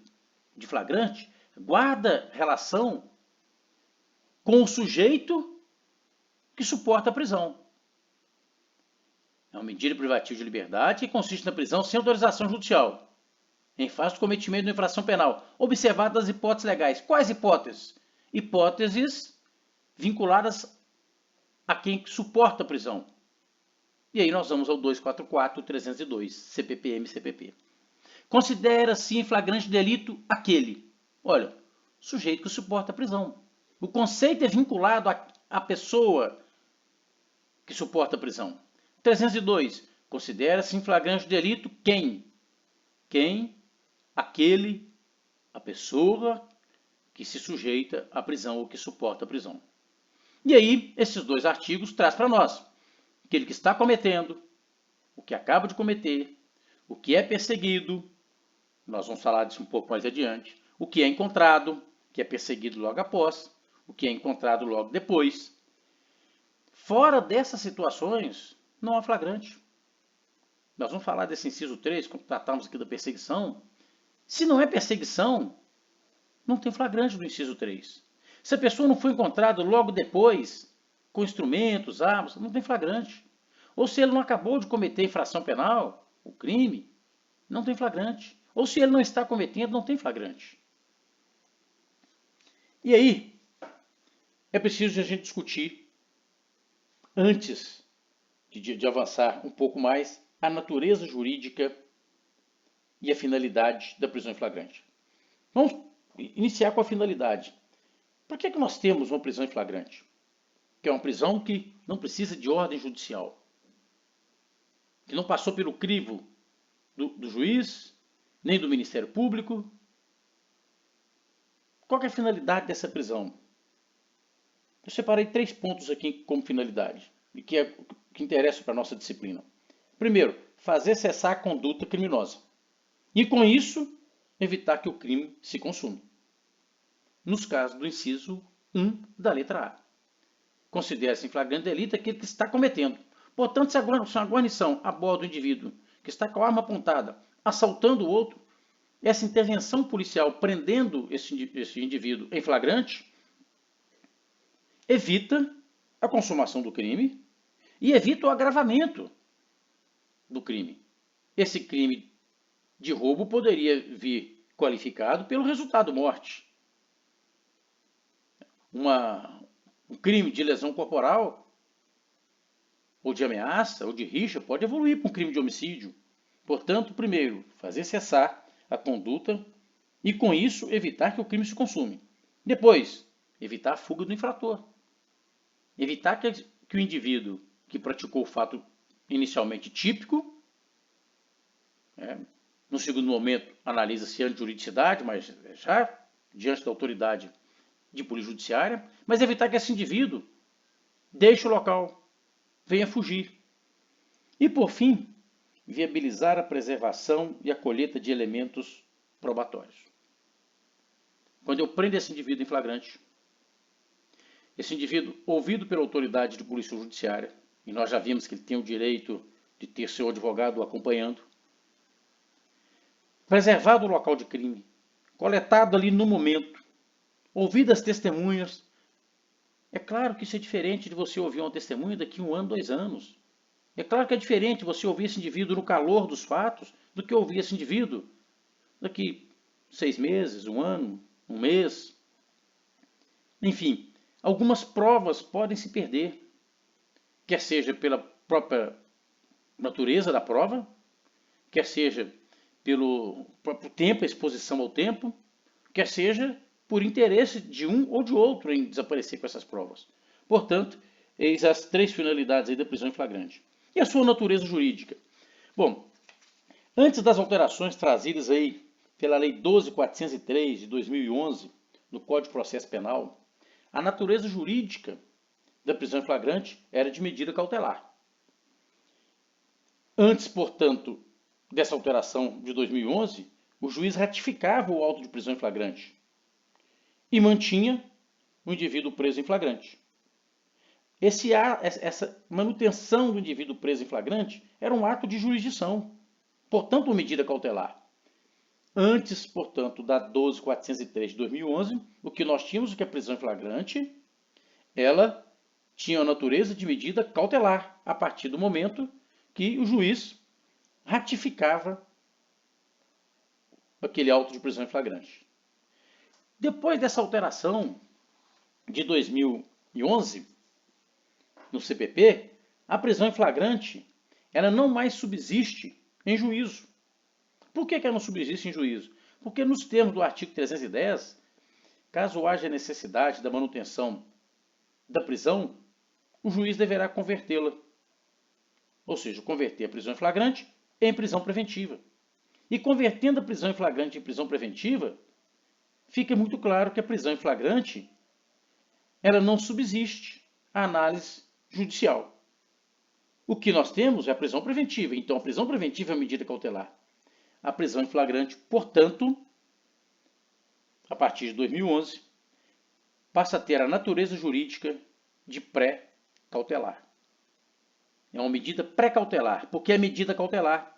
de flagrante guarda relação com o sujeito que suporta a prisão. É uma medida privativa de liberdade que consiste na prisão sem autorização judicial, em face do cometimento de uma infração penal, observadas as hipóteses legais. Quais hipóteses? Hipóteses vinculadas a quem suporta a prisão. E aí nós vamos ao 244-302, CPPM, CPP. Considera-se em flagrante delito aquele, olha, sujeito que suporta a prisão. O conceito é vinculado à pessoa que suporta a prisão. 302, considera-se em flagrante delito quem? Quem? Aquele, a pessoa que se sujeita à prisão ou que suporta a prisão. E aí, esses dois artigos trazem para nós aquele que está cometendo, o que acaba de cometer, o que é perseguido, nós vamos falar disso um pouco mais adiante, o que é encontrado, que é perseguido logo após, o que é encontrado logo depois. Fora dessas situações, não há flagrante. Nós vamos falar desse inciso 3, quando tratarmos aqui da perseguição. Se não é perseguição, não tem flagrante do inciso 3. Se a pessoa não foi encontrada logo depois, com instrumentos, armas, não tem flagrante. Ou se ele não acabou de cometer infração penal, o crime, não tem flagrante. Ou se ele não está cometendo, não tem flagrante. E aí, é preciso a gente discutir, antes de avançar um pouco mais, a natureza jurídica e a finalidade da prisão em flagrante. Vamos iniciar com a finalidade. Por que nós temos uma prisão em flagrante? Que é uma prisão que não precisa de ordem judicial, que não passou pelo crivo do juiz, nem do Ministério Público. Qual é a finalidade dessa prisão? Eu separei 3 pontos aqui como finalidade, e que interessa para a nossa disciplina. Primeiro, fazer cessar a conduta criminosa. E com isso, evitar que o crime se consuma. Nos casos do inciso 1 da letra A. Considera-se em flagrante delito aquele que está cometendo. Portanto, se a guarnição aborda o indivíduo que está com a arma apontada, assaltando o outro, essa intervenção policial prendendo esse indivíduo em flagrante, evita a consumação do crime e evita o agravamento do crime. Esse crime de roubo poderia vir qualificado pelo resultado morte. Um crime de lesão corporal, ou de ameaça, ou de rixa, pode evoluir para um crime de homicídio. Portanto, primeiro, fazer cessar a conduta e, com isso, evitar que o crime se consume. Depois, evitar a fuga do infrator. Evitar que o indivíduo que praticou o fato inicialmente típico, No segundo momento, analisa-se a antijuridicidade, mas já diante da autoridade de polícia judiciária, mas evitar que esse indivíduo deixe o local, venha fugir. E, por fim, viabilizar a preservação e a colheita de elementos probatórios. Quando eu prendo esse indivíduo em flagrante, esse indivíduo, ouvido pela autoridade de polícia judiciária, e nós já vimos que ele tem o direito de ter seu advogado acompanhando, preservado o local de crime, coletado ali no momento, ouvidas as testemunhas. É claro que isso é diferente de você ouvir uma testemunha daqui a 1 ano, 2 anos. É claro que é diferente você ouvir esse indivíduo no calor dos fatos do que ouvir esse indivíduo daqui 6 meses, 1 ano, 1 mês. Enfim, algumas provas podem se perder, quer seja pela própria natureza da prova, quer seja pelo próprio tempo, a exposição ao tempo, quer seja por interesse de um ou de outro em desaparecer com essas provas. Portanto, eis as 3 finalidades aí da prisão em flagrante. E a sua natureza jurídica? Bom, antes das alterações trazidas aí pela Lei 12.403 de 2011, no Código de Processo Penal, a natureza jurídica da prisão em flagrante era de medida cautelar. Antes, portanto, dessa alteração de 2011, o juiz ratificava o auto de prisão em flagrante e mantinha o indivíduo preso em flagrante. Essa manutenção do indivíduo preso em flagrante era um ato de jurisdição, portanto, uma medida cautelar. Antes, portanto, da 12.403 de 2011, o que nós tínhamos, que a prisão em flagrante, ela tinha a natureza de medida cautelar, a partir do momento que o juiz ratificava aquele auto de prisão em flagrante. Depois dessa alteração de 2011, no CPP, a prisão em flagrante ela não mais subsiste em juízo. Por que ela não subsiste em juízo? Porque nos termos do artigo 310, caso haja necessidade da manutenção da prisão, o juiz deverá convertê-la. Ou seja, converter a prisão em flagrante em prisão preventiva. E convertendo a prisão em flagrante em prisão preventiva, fica muito claro que a prisão em flagrante ela não subsiste à análise judicial. O que nós temos é a prisão preventiva. Então, a prisão preventiva é a medida cautelar. A prisão em flagrante, portanto, a partir de 2011, passa a ter a natureza jurídica de pré-cautelar. É uma medida pré-cautelar, porque a medida cautelar,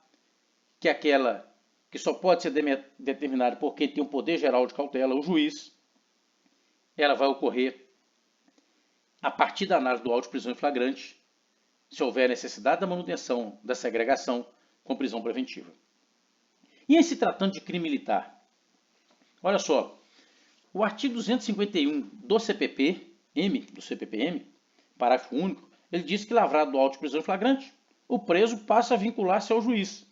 que é aquela que só pode ser determinada por quem tem um poder geral de cautela, o juiz, ela vai ocorrer a partir da análise do auto de prisão em flagrante, se houver necessidade da manutenção da segregação com prisão preventiva. E em se tratando de crime militar? Olha só, o artigo 251 do CPP-M, parágrafo único, ele diz que lavrado do auto de prisão em flagrante, o preso passa a vincular-se ao juiz.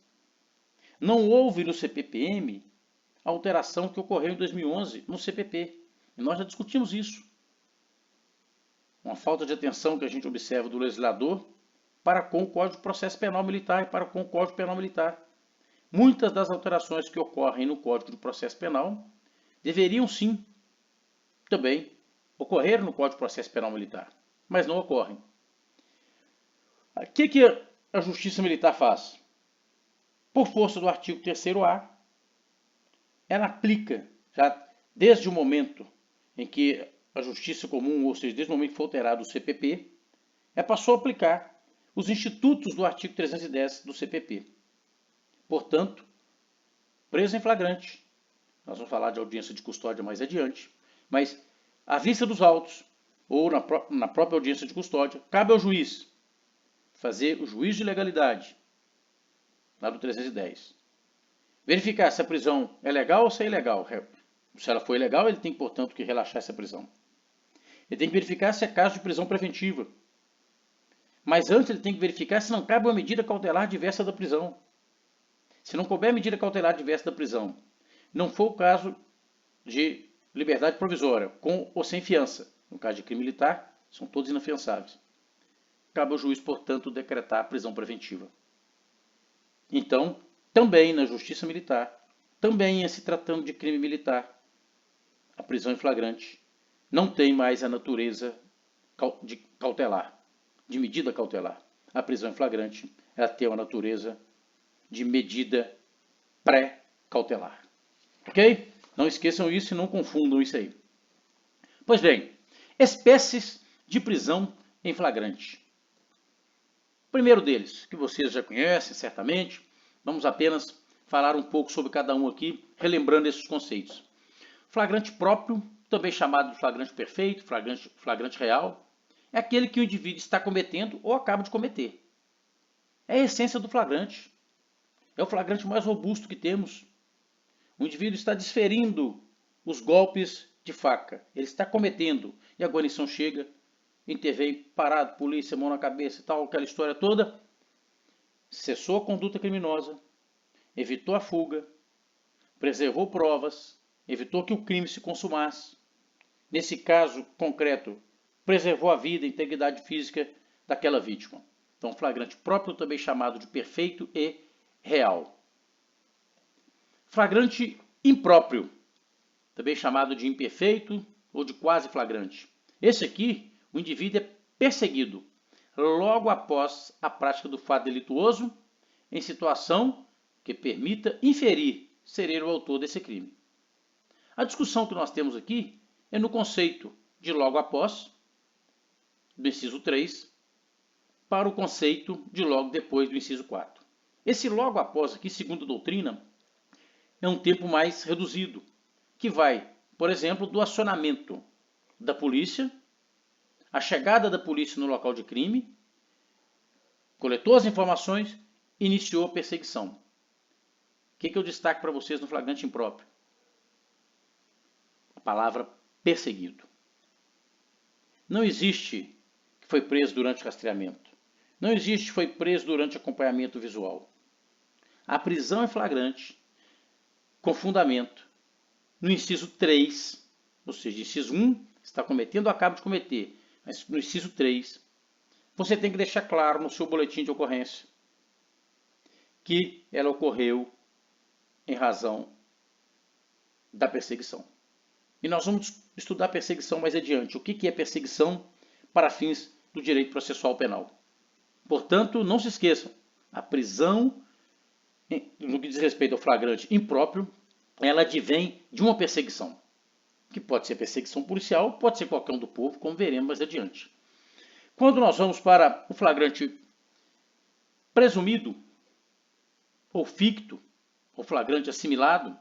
Não houve no CPP-M a alteração que ocorreu em 2011 no CPP. E nós já discutimos isso. Uma falta de atenção que a gente observa do legislador para com o Código de Processo Penal Militar e para com o Código Penal Militar. Muitas das alterações que ocorrem no Código de Processo Penal deveriam sim também ocorrer no Código de Processo Penal Militar, mas não ocorrem. O que a Justiça Militar faz? Por força do artigo 3º-A, ela aplica, já desde o momento em que a Justiça Comum, ou seja, desde o momento que foi alterado o CPP, passou a aplicar os institutos do artigo 310 do CPP. Portanto, preso em flagrante, nós vamos falar de audiência de custódia mais adiante, mas à vista dos autos, ou na própria audiência de custódia, cabe ao juiz fazer o juízo de legalidade, lá do 310. Verificar se a prisão é legal ou se é ilegal. Se ela for ilegal, ele tem, portanto, que relaxar essa prisão. Ele tem que verificar se é caso de prisão preventiva. Mas antes ele tem que verificar se não cabe uma medida cautelar diversa da prisão. Se não couber medida cautelar diversa da prisão, não for o caso de liberdade provisória, com ou sem fiança. No caso de crime militar, são todos inafiançáveis. Cabe ao juiz, portanto, decretar a prisão preventiva. Então, também na Justiça Militar, também em se tratando de crime militar, a prisão em flagrante não tem mais a natureza de cautelar, de medida cautelar. A prisão em flagrante ela tem uma natureza de medida pré-cautelar. Ok? Não esqueçam isso e não confundam isso aí. Pois bem, espécies de prisão em flagrante. O primeiro deles, que vocês já conhecem certamente, vamos apenas falar um pouco sobre cada um aqui, relembrando esses conceitos. Flagrante próprio, também chamado de flagrante perfeito, flagrante real, é aquele que o indivíduo está cometendo ou acaba de cometer. É a essência do flagrante. É o flagrante mais robusto que temos. O indivíduo está desferindo os golpes de faca. Ele está cometendo. E a guarnição chega, intervém, parado, polícia, mão na cabeça e tal, aquela história toda. Cessou a conduta criminosa, evitou a fuga, preservou provas, evitou que o crime se consumasse. Nesse caso concreto, preservou a vida e a integridade física daquela vítima. Então, flagrante próprio, também chamado de perfeito e real. Flagrante impróprio, também chamado de imperfeito ou de quase flagrante. Esse aqui, o indivíduo é perseguido logo após a prática do fato delituoso, em situação que permita inferir ser ele o autor desse crime. A discussão que nós temos aqui é no conceito de logo após, do inciso 3, para o conceito de logo depois do inciso 4. Esse logo após aqui, segundo a doutrina, é um tempo mais reduzido, que vai, por exemplo, do acionamento da polícia, a chegada da polícia no local de crime, coletou as informações, iniciou a perseguição. O que eu destaco para vocês no flagrante impróprio? A palavra perseguido. Não existe que foi preso durante o rastreamento. Não existe que foi preso durante acompanhamento visual. A prisão em flagrante, com fundamento, no inciso 3, ou seja, inciso 1, está cometendo ou acaba de cometer, mas no inciso 3, você tem que deixar claro no seu boletim de ocorrência que ela ocorreu em razão da perseguição. E nós vamos estudar perseguição mais adiante. O que é perseguição para fins do direito processual penal. Portanto, não se esqueçam, a prisão, no que diz respeito ao flagrante impróprio, ela advém de uma perseguição, que pode ser perseguição policial, pode ser qualquer um do povo, como veremos mais adiante. Quando nós vamos para o flagrante presumido, ou ficto, ou flagrante assimilado,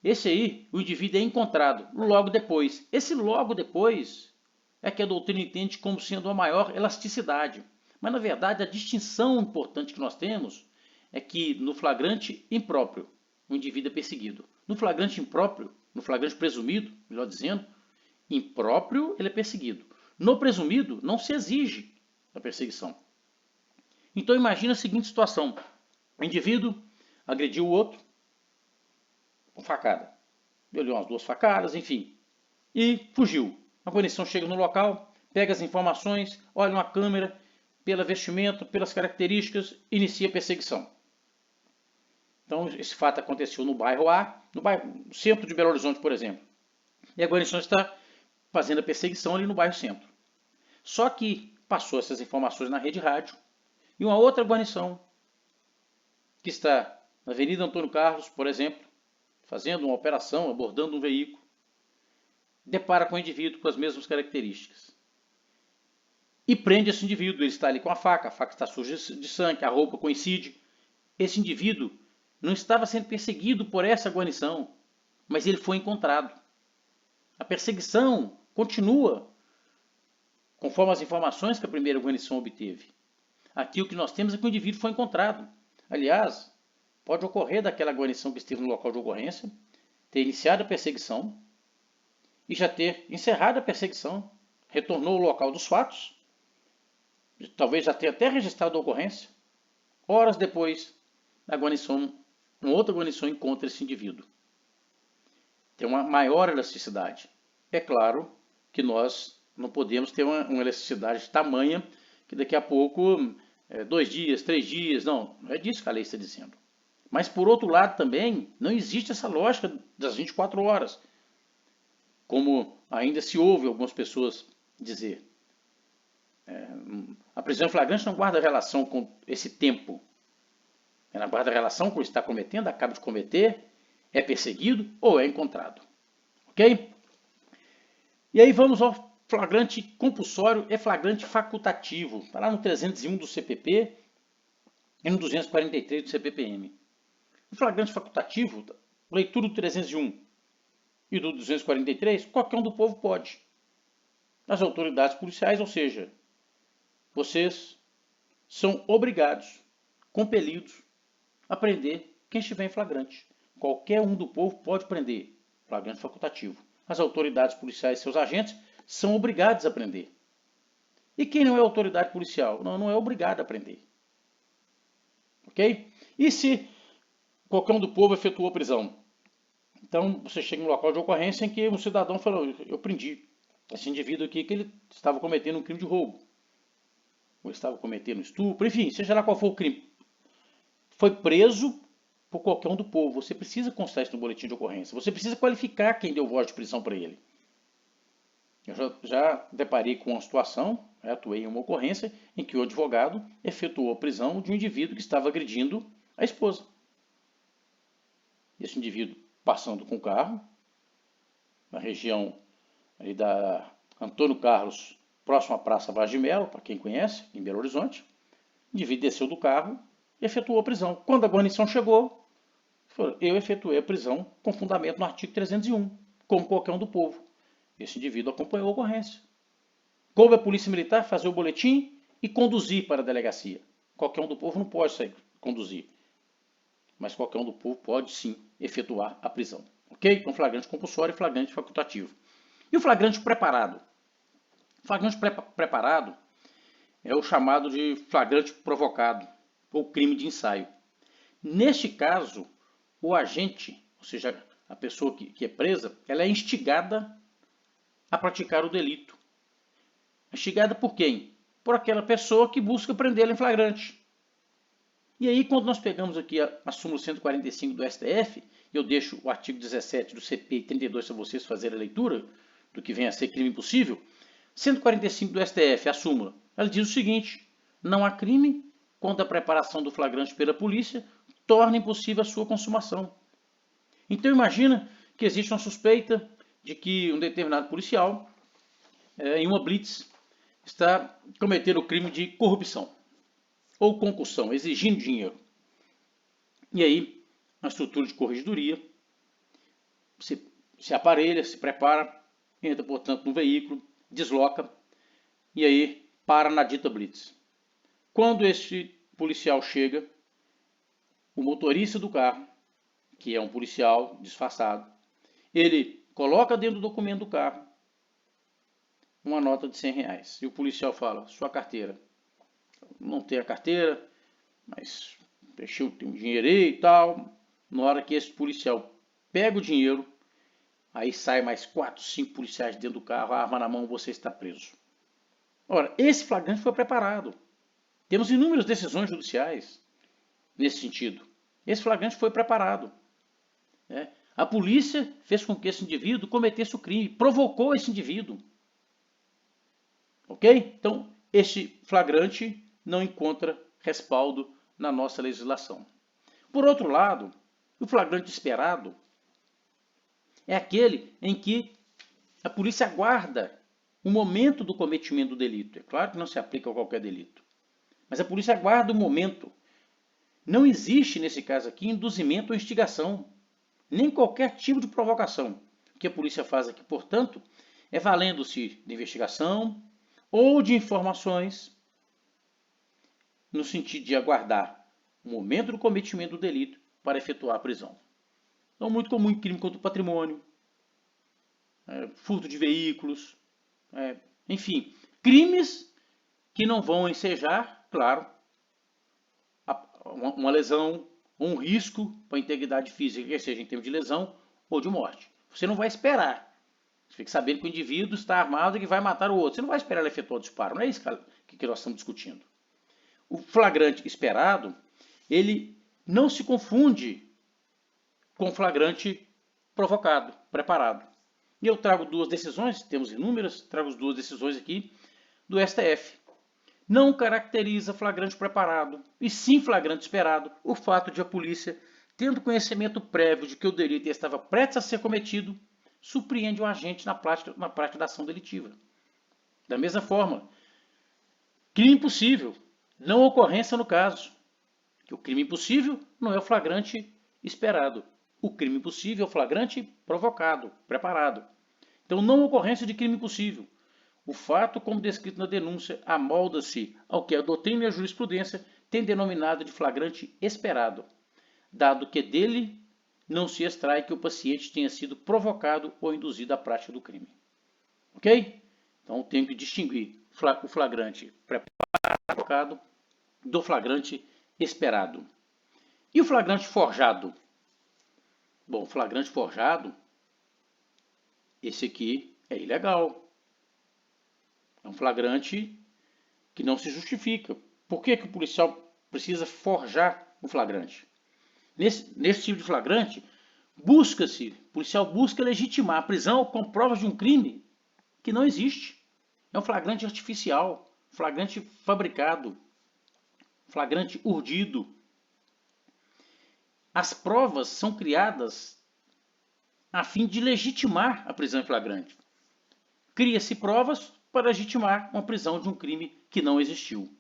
esse aí, o indivíduo é encontrado logo depois. Esse logo depois é que a doutrina entende como sendo a maior elasticidade. Mas, na verdade, a distinção importante que nós temos é que no flagrante impróprio, o indivíduo é perseguido. No flagrante impróprio, no flagrante presumido, melhor dizendo, impróprio, ele é perseguido. No presumido, não se exige a perseguição. Então, imagine a seguinte situação. O indivíduo agrediu o outro com facada. Deu-lhe umas 2 facadas, enfim. E fugiu. A guarnição chega no local, pega as informações, olha uma câmera, pela vestimenta, pelas características, inicia a perseguição. Então, esse fato aconteceu no bairro A, no centro de Belo Horizonte, por exemplo. E a guarnição está fazendo a perseguição ali no bairro Centro. Só que passou essas informações na rede rádio e uma outra guarnição que está na Avenida Antônio Carlos, por exemplo, fazendo uma operação, abordando um veículo, depara com o indivíduo com as mesmas características. E prende esse indivíduo, ele está ali com a faca está suja de sangue, a roupa coincide. Esse indivíduo não estava sendo perseguido por essa guarnição, mas ele foi encontrado. A perseguição continua, conforme as informações que a primeira guarnição obteve. Aqui o que nós temos é que o indivíduo foi encontrado. Aliás, pode ocorrer daquela guarnição que esteve no local de ocorrência, ter iniciado a perseguição e já ter encerrado a perseguição, retornou ao local dos fatos, talvez já tenha até registrado a ocorrência. Horas depois, uma outra guarnição encontra esse indivíduo. Tem uma maior elasticidade. É claro que nós não podemos ter uma elasticidade tamanha que daqui a pouco 2 dias, 3 dias, não é disso que a lei está dizendo. Mas, por outro lado, também não existe essa lógica das 24 horas, como ainda se ouve algumas pessoas dizer. A prisão em flagrante não guarda relação com esse tempo. Ela guarda relação com o que está cometendo, acaba de cometer, é perseguido ou é encontrado. Ok? E aí vamos ao flagrante compulsório e flagrante facultativo. Está lá no 301 do CPP e no 243 do CPPM. O flagrante facultativo, leitura do 301 e do 243, qualquer um do povo pode. As autoridades policiais, ou seja, vocês são obrigados, compelidos a prender quem estiver em flagrante. Qualquer um do povo pode prender. Flagrante facultativo. As autoridades policiais e seus agentes são obrigados a prender. E quem não é autoridade policial? Não é obrigado a prender. Ok? E se qualquer um do povo efetuou prisão? Então, você chega no local de ocorrência em que um cidadão falou, eu prendi esse indivíduo aqui que ele estava cometendo um crime de roubo. Ou estava cometendo estupro, enfim, seja lá qual for o crime. Foi preso por qualquer um do povo. Você precisa constar isso no boletim de ocorrência. Você precisa qualificar quem deu voz de prisão para ele. Eu já deparei com uma situação, atuei em uma ocorrência, em que o advogado efetuou a prisão de um indivíduo que estava agredindo a esposa. Esse indivíduo passando com o carro, na região ali da Antônio Carlos, próximo à Praça Vaz de Melo, para quem conhece, em Belo Horizonte. O indivíduo desceu do carro e efetuou a prisão. Quando a guarnição chegou, eu efetuei a prisão com fundamento no artigo 301, como qualquer um do povo. Esse indivíduo acompanhou a ocorrência. Coube a Polícia Militar fazer o boletim e conduzir para a delegacia. Qualquer um do povo não pode sair conduzir, mas qualquer um do povo pode sim efetuar a prisão. Ok? Então, flagrante compulsório e flagrante facultativo. E o flagrante preparado? O flagrante preparado é o chamado de flagrante provocado ou crime de ensaio. Neste caso, o agente, ou seja, a pessoa que é presa, ela é instigada a praticar o delito. Instigada por quem? Por aquela pessoa que busca prendê-la em flagrante. E aí, quando nós pegamos aqui a súmula 145 do STF, eu deixo o artigo 17 do CP e 32 para vocês fazerem a leitura do que vem a ser crime impossível, 145 do STF, a súmula, ela diz o seguinte: não há crime quando a preparação do flagrante pela polícia torna impossível a sua consumação. Então imagina que existe uma suspeita de que um determinado policial, em uma blitz, está cometendo o crime de corrupção ou concussão, exigindo dinheiro. E aí, a estrutura de corregedoria se aparelha, se prepara, entra, portanto, no veículo, desloca e aí para na dita blitz. Quando este policial chega, o motorista do carro, que é um policial disfarçado, ele coloca dentro do documento do carro uma nota de R$100. E o policial fala, sua carteira. Não tem a carteira, mas deixei um dinheiro aí e tal. Na hora que esse policial pega o dinheiro, aí sai mais 4, 5 policiais dentro do carro, a arma na mão, você está preso. Ora, esse flagrante foi preparado. Temos inúmeras decisões judiciais nesse sentido. Esse flagrante foi preparado. A polícia fez com que esse indivíduo cometesse o crime, provocou esse indivíduo. Ok? Então, este flagrante não encontra respaldo na nossa legislação. Por outro lado, o flagrante esperado é aquele em que a polícia aguarda o momento do cometimento do delito. É claro que não se aplica a qualquer delito, mas a polícia aguarda o momento. Não existe, nesse caso aqui, induzimento ou instigação, nem qualquer tipo de provocação. O que a polícia faz aqui, portanto, é valendo-se de investigação ou de informações no sentido de aguardar o momento do cometimento do delito para efetuar a prisão. Então, muito comum em crime contra o patrimônio, furto de veículos, enfim, crimes que não vão ensejar, claro, uma lesão ou um risco para a integridade física, quer seja em termos de lesão ou de morte. Você não vai esperar. Você fica sabendo que o indivíduo está armado e que vai matar o outro. Você não vai esperar ele efetuar o disparo. Não é isso que nós estamos discutindo. o flagrante esperado, ele não se confunde com flagrante provocado, preparado. E eu trago duas decisões, temos inúmeras, trago as duas decisões aqui do STF. Não caracteriza flagrante preparado, e sim flagrante esperado, o fato de a polícia, tendo conhecimento prévio de que o delito estava prestes a ser cometido, surpreende o agente na prática da ação delitiva. Da mesma forma, crime impossível, não ocorrência no caso. Que o crime impossível não é o flagrante esperado. O crime impossível é o flagrante provocado, preparado. Então, não ocorrência de crime impossível. O fato, como descrito na denúncia, amolda-se ao que a doutrina e a jurisprudência têm denominado de flagrante esperado, dado que dele não se extrai que o paciente tenha sido provocado ou induzido à prática do crime. Ok? Então, tenho que distinguir o flagrante provocado do flagrante esperado. E o flagrante forjado? Bom, flagrante forjado, esse aqui é ilegal. É um flagrante que não se justifica. Por que o policial precisa forjar um flagrante? Nesse tipo de flagrante, o policial busca legitimar a prisão com provas de um crime que não existe. É um flagrante artificial, flagrante fabricado, flagrante urdido. As provas são criadas a fim de legitimar a prisão em flagrante. Cria-se provas para legitimar uma prisão de um crime que não existiu.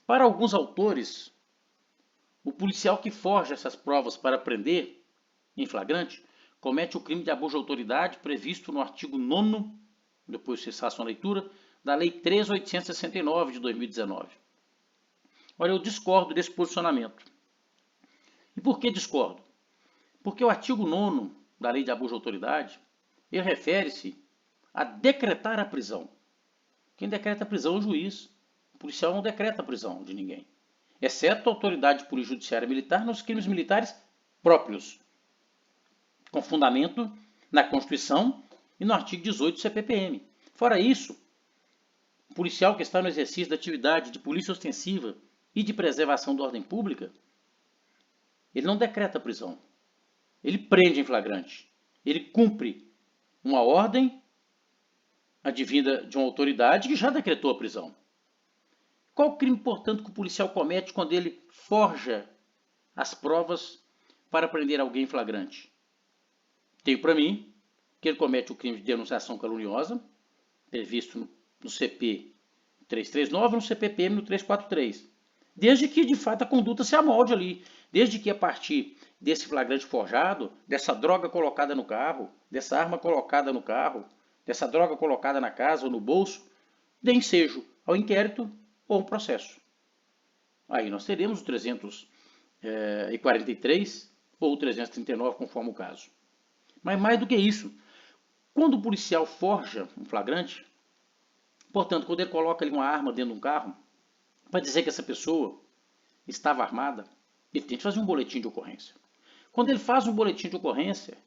Para alguns autores, o policial que forja essas provas para prender em flagrante comete o crime de abuso de autoridade previsto no artigo 9º, depois você faça uma leitura, da Lei 3.869 de 2019. Olha, eu discordo desse posicionamento. E por que discordo? Porque o artigo 9º da Lei de Abuso de Autoridade, ele refere-se a decretar a prisão. Quem decreta a prisão é o juiz. O policial não decreta a prisão de ninguém, exceto a autoridade de polícia judiciária militar nos crimes militares próprios, com fundamento na Constituição e no artigo 18 do CPPM. Fora isso, o policial que está no exercício da atividade de polícia ostensiva e de preservação da ordem pública, ele não decreta a prisão. Ele prende em flagrante. Ele cumpre uma ordem advinda de uma autoridade que já decretou a prisão. Qual o crime, portanto, que o policial comete quando ele forja as provas para prender alguém em flagrante? Tenho para mim que ele comete o crime de denunciação caluniosa, previsto no CP 339 e no CPPM no 343. Desde que, de fato, a conduta se amolde ali. Desde que, a partir desse flagrante forjado, dessa droga colocada no carro, dessa arma colocada no carro, dessa droga colocada na casa ou no bolso, dê ensejo ao inquérito ou um processo. Aí nós teremos o 343 ou o 339, conforme o caso. Mas mais do que isso, quando o policial forja um flagrante, portanto, quando ele coloca ali uma arma dentro de um carro, para dizer que essa pessoa estava armada, ele tem que fazer um boletim de ocorrência. Quando ele faz um boletim de ocorrência,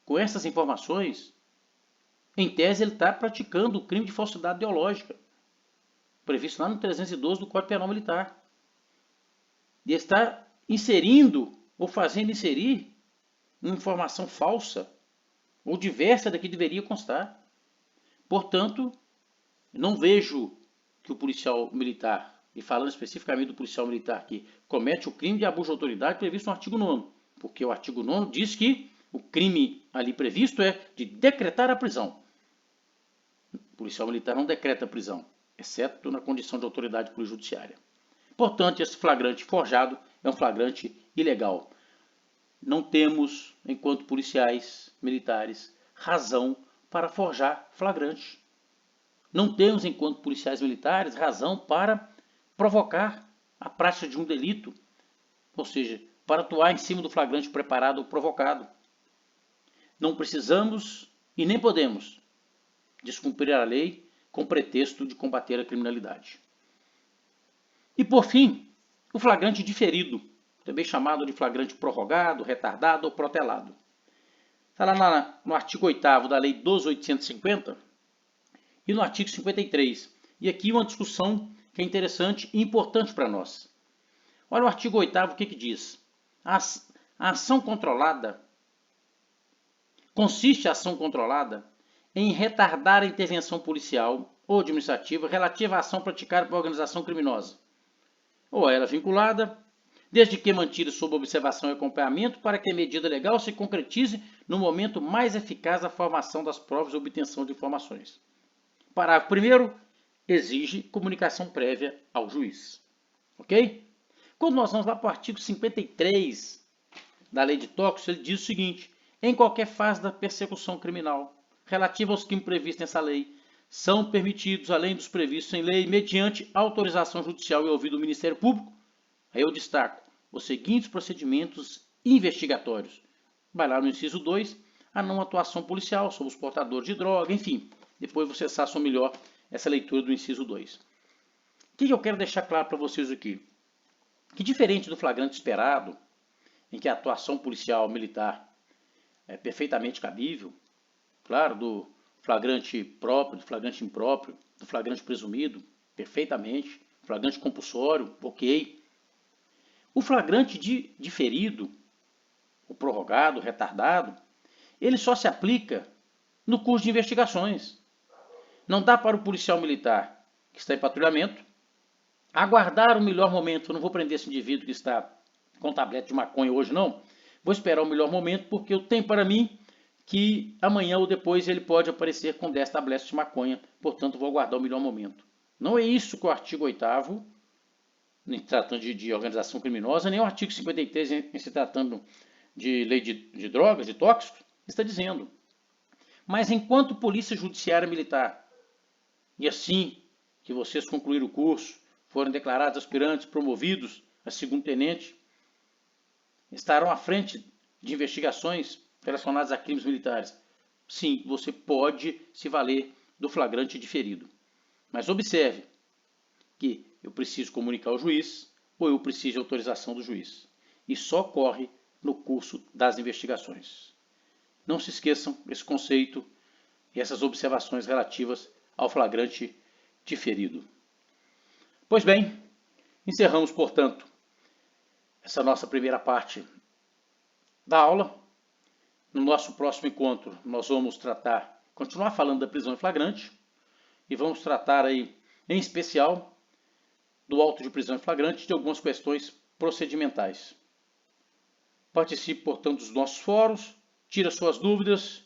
com essas informações, em tese ele está praticando o crime de falsidade ideológica, previsto lá no 312 do Código Penal Militar. E está inserindo ou fazendo inserir uma informação falsa ou diversa da que deveria constar. Portanto, não vejo que o policial militar, e falando especificamente do policial militar que comete o crime de abuso de autoridade previsto no artigo 9º, porque o artigo 9º diz que o crime ali previsto é de decretar a prisão. O policial militar não decreta a prisão, exceto na condição de autoridade judiciária. Portanto, esse flagrante forjado é um flagrante ilegal. Não temos, enquanto policiais militares, razão para forjar flagrante. Não temos, enquanto policiais militares, razão para provocar a prática de um delito, ou seja, para atuar em cima do flagrante preparado ou provocado. Não precisamos e nem podemos descumprir a lei com pretexto de combater a criminalidade. E por fim, o flagrante diferido, também chamado de flagrante prorrogado, retardado ou protelado. Está lá no artigo 8º da Lei 12.850 e no artigo 53. E aqui uma discussão que é interessante e importante para nós. Olha o artigo 8º, o que diz? A ação controlada, consiste a ação controlada em retardar a intervenção policial ou administrativa relativa à ação praticada por organização criminosa, ou a ela vinculada, desde que mantida sob observação e acompanhamento para que a medida legal se concretize no momento mais eficaz da formação das provas e obtenção de informações. Parágrafo 1º, exige comunicação prévia ao juiz. Ok? Quando nós vamos lá para o artigo 53 da Lei de Tóxicos, ele diz o seguinte: em qualquer fase da persecução criminal relativa aos crimes previstos nessa lei, são permitidos, além dos previstos em lei, mediante autorização judicial e ouvido do Ministério Público, aí eu destaco os seguintes procedimentos investigatórios. Vai lá no inciso 2, a não atuação policial sobre os portadores de droga, enfim. Depois você acessa melhor essa leitura do inciso 2. O que eu quero deixar claro para vocês aqui? Que diferente do flagrante esperado, em que a atuação policial militar é perfeitamente cabível, claro, do flagrante próprio, do flagrante impróprio, do flagrante presumido, perfeitamente, flagrante compulsório, ok. O flagrante diferido, o prorrogado, o retardado, ele só se aplica no curso de investigações. Não dá para o policial militar que está em patrulhamento aguardar o melhor momento. Eu não vou prender esse indivíduo que está com tablete de maconha hoje, não. Vou esperar o melhor momento porque eu tenho para mim que amanhã ou depois ele pode aparecer com 10 tabletes de maconha, portanto vou aguardar o melhor momento. Não é isso que o artigo 8º, em tratando de organização criminosa, nem o artigo 53, em se tratando de lei de drogas, de tóxicos, está dizendo. Mas enquanto polícia judiciária militar, e assim que vocês concluírem o curso, forem declarados aspirantes promovidos a segundo-tenente, estarão à frente de investigações relacionadas a crimes militares. Sim, você pode se valer do flagrante diferido. Mas observe que eu preciso comunicar ao juiz ou eu preciso de autorização do juiz. E só ocorre no curso das investigações. Não se esqueçam esse conceito e essas observações relativas ao flagrante diferido. Pois bem, encerramos, portanto, essa nossa primeira parte da aula. No nosso próximo encontro, nós vamos continuar falando da prisão em flagrante e vamos tratar aí, em especial, do auto de prisão em flagrante e de algumas questões procedimentais. Participe, portanto, dos nossos fóruns, tire as suas dúvidas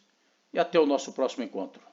e até o nosso próximo encontro.